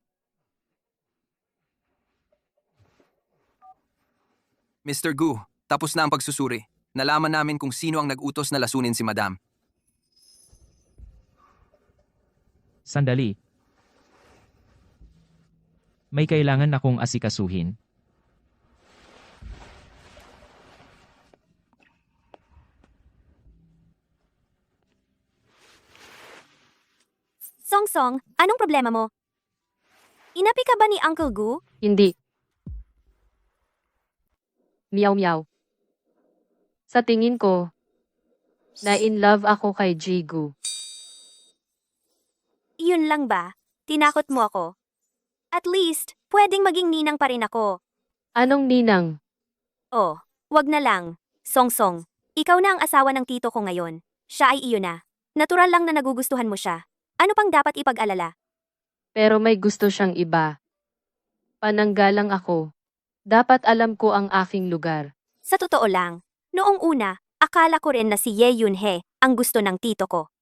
Mr. Gu, tapos na ang pagsusuri. Nalaman namin kung sino ang nag-utos na lasunin si Madam. sandali. May kailangan akong asikasuhin. Songsong, anong problema mo? Inapi ka ba ni Uncle Gu? Hindi. Meow Meow. Sa tingin ko, na in love ako kay Jigu. Yun lang ba? Tinakot mo ako? At least, pwedeng maging ninang pa rin ako. Anong ninang? Oh, wag na lang. Songsong, ikaw na ang asawa ng tito ko ngayon. Siya ay iyo na. Natural lang na nagugustuhan mo siya. Ano pang dapat ipag-alala? Pero may gusto siyang iba. Pananggalang ako. Dapat alam ko ang aking lugar. Sa totoo lang, noong una, akala ko rin na si Ye Yunhe ang gusto ng tito ko.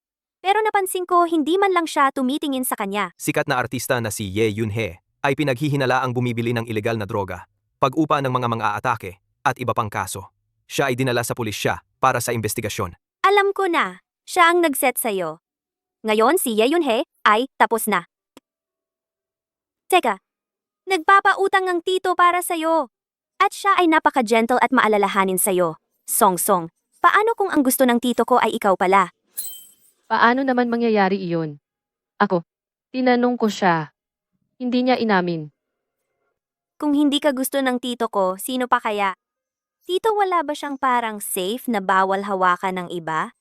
Pero napansin ko hindi man lang siya tumitingin sa kanya. Sikat na artista na si Ye Yunhe ay pinaghihinalaang bumibili ng ilegal na droga, pag-upa ng mga atake, at iba pang kaso. Siya ay dinala sa pulisya para sa investigasyon. Alam ko na, siya ang nag-set sa'yo. Ngayon si Ye Yunhe ay tapos na. Teka, nagpapautang ang tito para sa'yo. At siya ay napaka-gentle at maalalahanin sa'yo. Songsong, paano kung ang gusto ng tito ko ay ikaw pala? Paano naman mangyayari iyon? Ako, tinanong ko siya. Hindi niya inamin. Kung hindi ka gusto ng tito ko, sino pa kaya? Tito, wala ba siyang parang safe na bawal hawakan ng iba?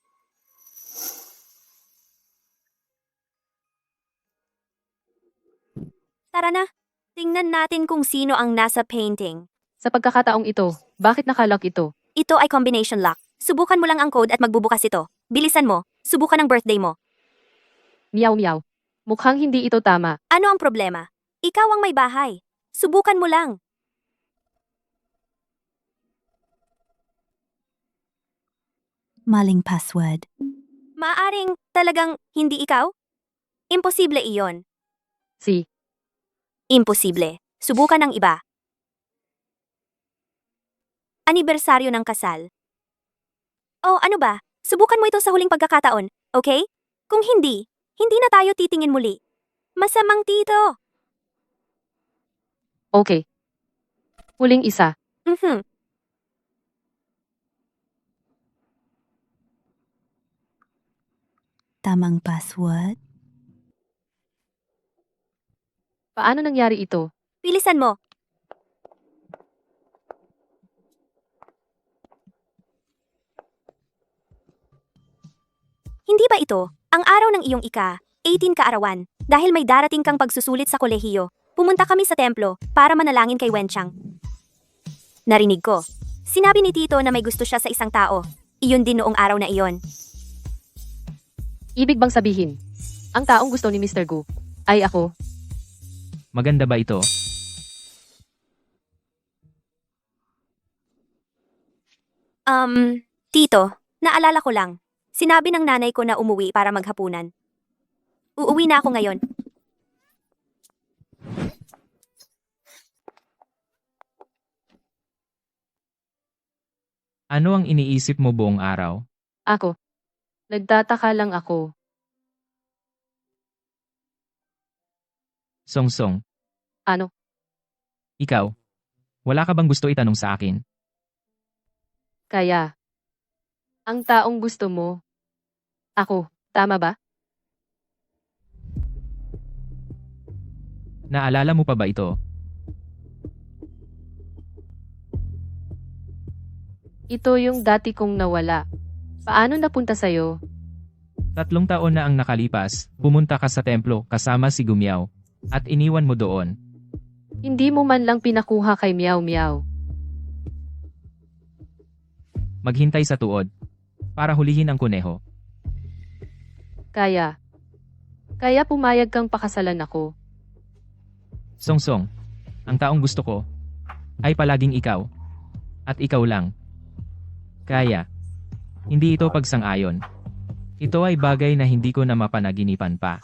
Tara na, tingnan natin kung sino ang nasa painting. Sa pagkakataong ito, bakit nakalock ito? Ito ay combination lock. Subukan mo lang ang code at magbubukas ito. Bilisan mo, subukan ang birthday mo. Meow Meow. Mukhang hindi ito tama. Ano ang problema? Ikaw ang may bahay. Subukan mo lang. Maling password. Maaring talagang hindi ikaw? Imposible iyon. Si. Imposible. Subukan ng iba. Anibersaryo ng kasal. Oh, ano ba? Subukan mo ito sa huling pagkakataon, okay? Kung hindi, hindi na tayo titingin muli. Masamang tito. Okay. Huling isa. Tamang password. Paano nangyari ito? Bilisan mo. Hindi ba ito, ang araw ng iyong 18 kaarawan, dahil may darating kang pagsusulit sa kolehiyo, pumunta kami sa templo para manalangin kay Wenchang. Narinig ko. Sinabi ni Tito na may gusto siya sa isang tao. Iyon din noong araw na iyon. Ibig bang sabihin, ang taong gusto ni Mr. Gu ay ako? Maganda ba ito? Tito, naalala ko lang. Sinabi ng nanay ko na umuwi para maghapunan. Uuwi na ako ngayon. Ano ang iniisip mo buong araw? Ako. Nagtataka lang ako. Songsong, Ano? ikaw. Wala ka bang gusto itanong sa akin? Kaya. Ang taong gusto mo. Ako. Tama ba? Naalala mo pa ba ito? Ito yung dati kong nawala. Paano napunta sa'yo? 3 taon na ang nakalipas, pumunta ka sa templo kasama si Gumiao. At iniwan mo doon. Hindi mo man lang pinakuha kay Meow Meow. Maghintay sa tuod. Para hulihin ang kuneho. Kaya. Kaya pumayag kang pakasalan ako. Songsong, ang taong gusto ko ay palaging ikaw. At ikaw lang. Kaya. Hindi ito pagsang-ayon. Ito ay bagay na hindi ko na mapanaginipan pa.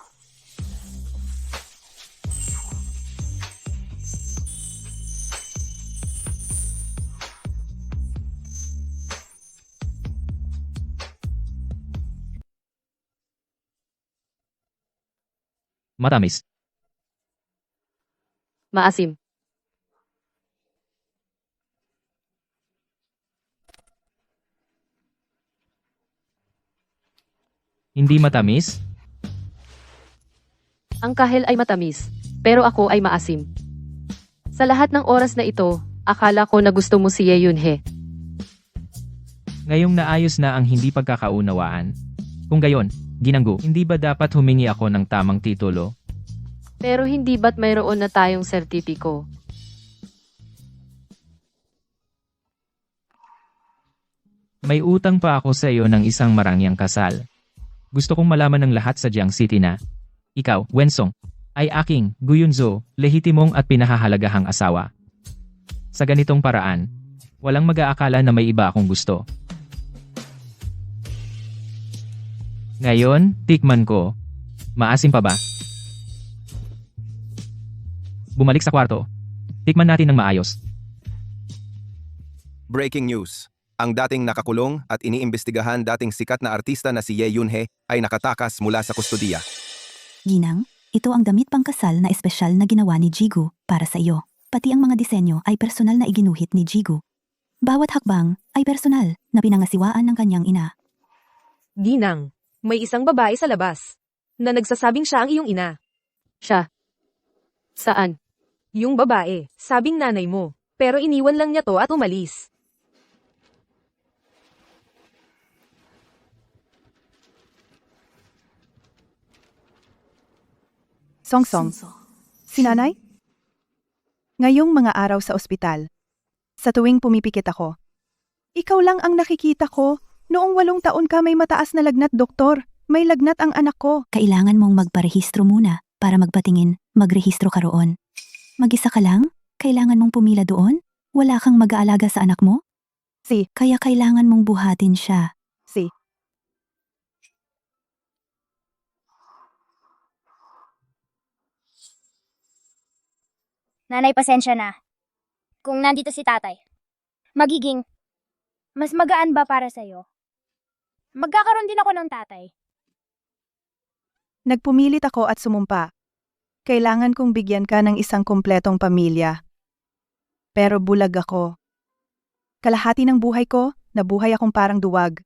Matamis. Maasim. Hindi matamis? Ang kahel ay matamis, pero ako ay maasim. Sa lahat ng oras na ito, akala ko na gusto mo si Ye Yunhe. Ngayong naayos na ang hindi pagkakaunawaan. Kung gayon, Ginanggo, hindi ba dapat humingi ako ng tamang titulo? Pero hindi ba't mayroon na tayong sertipiko? May utang pa ako sa iyo ng isang marangyang kasal. Gusto kong malaman ng lahat sa Jiang City na ikaw, Wensong, ay aking Guyunzo, lehitimong at pinahahalagahang asawa. Sa ganitong paraan, walang mag-aakala na may iba akong gusto. Ngayon, tikman ko. Maasim pa ba? Bumalik sa kwarto. Tikman natin ng maayos. Breaking news. Ang dating nakakulong at iniimbestigahan dating sikat na artista na si Ye Yunhe ay nakatakas mula sa kustodiya. Ginang, ito ang damit pangkasal na espesyal na ginawa ni Jigu para sa iyo. Pati ang mga disenyo ay personal na iginuhit ni Jigu. Bawat hakbang ay personal na pinangasiwaan ng kanyang ina. Ginang, may isang babae sa labas na nagsasabing siya ang iyong ina. Siya? Saan? Yung babae, sabing nanay mo. Pero iniwan lang niya to at umalis. Songsong. Si nanay? Ngayong mga araw sa ospital. Sa tuwing pumipikit ako. Ikaw lang ang nakikita ko. Noong 8 taon ka may mataas na lagnat, doktor. May lagnat ang anak ko. Kailangan mong magparehistro muna para magpatingin, magrehistro ka roon. Mag-isa ka lang? Kailangan mong pumila doon? Wala kang mag-aalaga sa anak mo? Si. Kaya kailangan mong buhatin siya. Si. Nanay, pasensya na. Kung nandito si tatay, magiging mas magaan ba para sa'yo? Magkakaroon din ako ng tatay. Nagpumilit ako at sumumpa. Kailangan kong bigyan ka ng isang kumpletong pamilya. Pero bulag ako. Kalahati ng buhay ko, nabuhay akong parang duwag.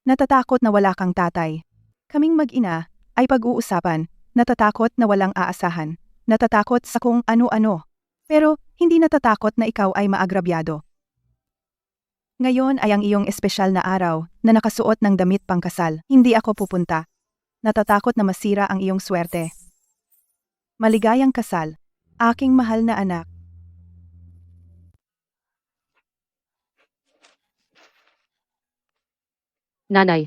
Natatakot na wala kang tatay. Kaming mag-ina ay pag-uusapan, natatakot na walang aasahan, natatakot sa kung ano-ano. Pero hindi natatakot na ikaw ay maagrabyado. Ngayon ay ang iyong espesyal na araw na nakasuot ng damit pangkasal. Hindi ako pupunta. Natatakot na masira ang iyong swerte. Maligayang kasal, aking mahal na anak. Nanay.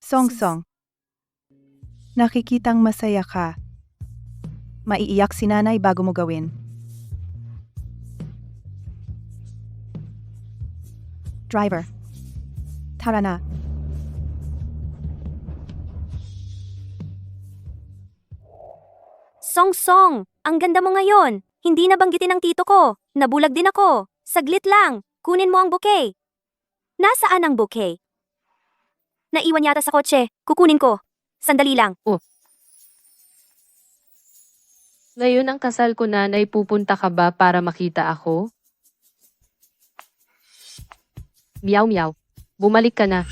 Songsong. Nakikitang masaya ka. Maiiyak si nanay bago mo gawin. Driver. Tara na. Song, ang ganda mo ngayon. Hindi nabanggitin ng tito ko. Nabulag din ako. Saglit lang. Kunin mo ang bouquet. Nasaan ang bouquet? Naiwan yata sa kotse. Kukunin ko. Sandali lang. Ngayon ang kasal ko, nanay, pupunta ka ba para makita ako? Meow meow. Bumalik ka na.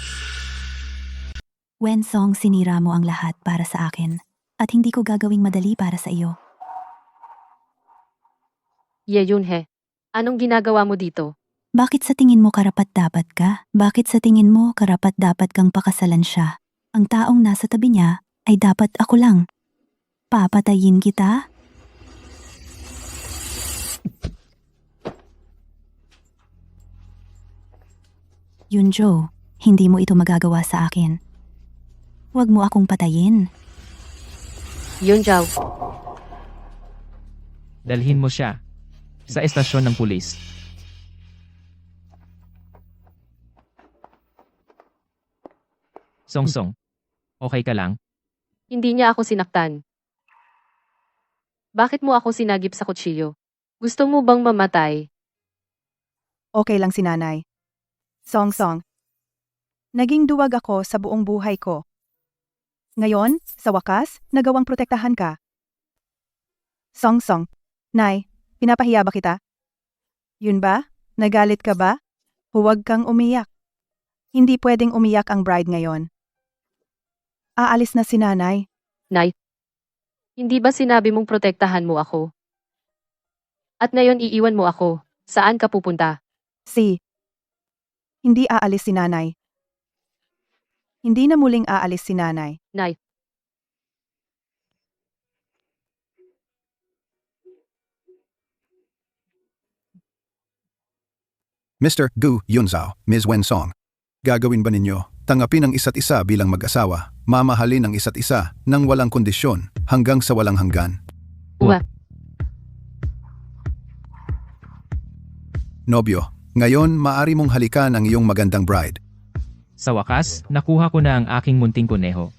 Wensong, sinira mo ang lahat para sa akin. At hindi ko gagawing madali para sa iyo. Ye Yunhe, anong ginagawa mo dito? Bakit sa tingin mo karapat-dapat ka? Bakit sa tingin mo karapat-dapat kang pakasalan siya? Ang taong nasa tabi niya ay dapat ako lang. Papatayin kita? Yunjo, hindi mo ito magagawa sa akin. Huwag mo akong patayin. Yunjao, Dalhin mo siya sa estasyon ng pulis. Song, okay ka lang? hindi niya ako sinaktan. Bakit mo ako sinagip sa kutsilyo? Gusto mo bang mamatay? Okay lang si nanay. Song. Naging duwag ako sa buong buhay ko. Ngayon, sa wakas, nagawang protektahan ka. Song. Nay, pinapahiya ba kita? Yun ba? Nagalit ka ba? Huwag kang umiyak. Hindi pwedeng umiyak ang bride ngayon. Aalis na si nanay. Nay, hindi ba sinabi mong protektahan mo ako? At ngayon iiwan mo ako. Saan ka pupunta? Hindi aalis si nanay. Hindi na muling aalis si nanay. Nay, Mr. Gu Yunzao, Ms. Wensong. Gagawin ba ninyo? Tanggapin ang isa't isa bilang mag-asawa, mamahalin ang isa't isa nang walang kondisyon hanggang sa walang hanggan. uwa. Nobyo, ngayon maari mong halikan ang iyong magandang bride. Sa wakas, nakuha ko na ang aking munting kuneho.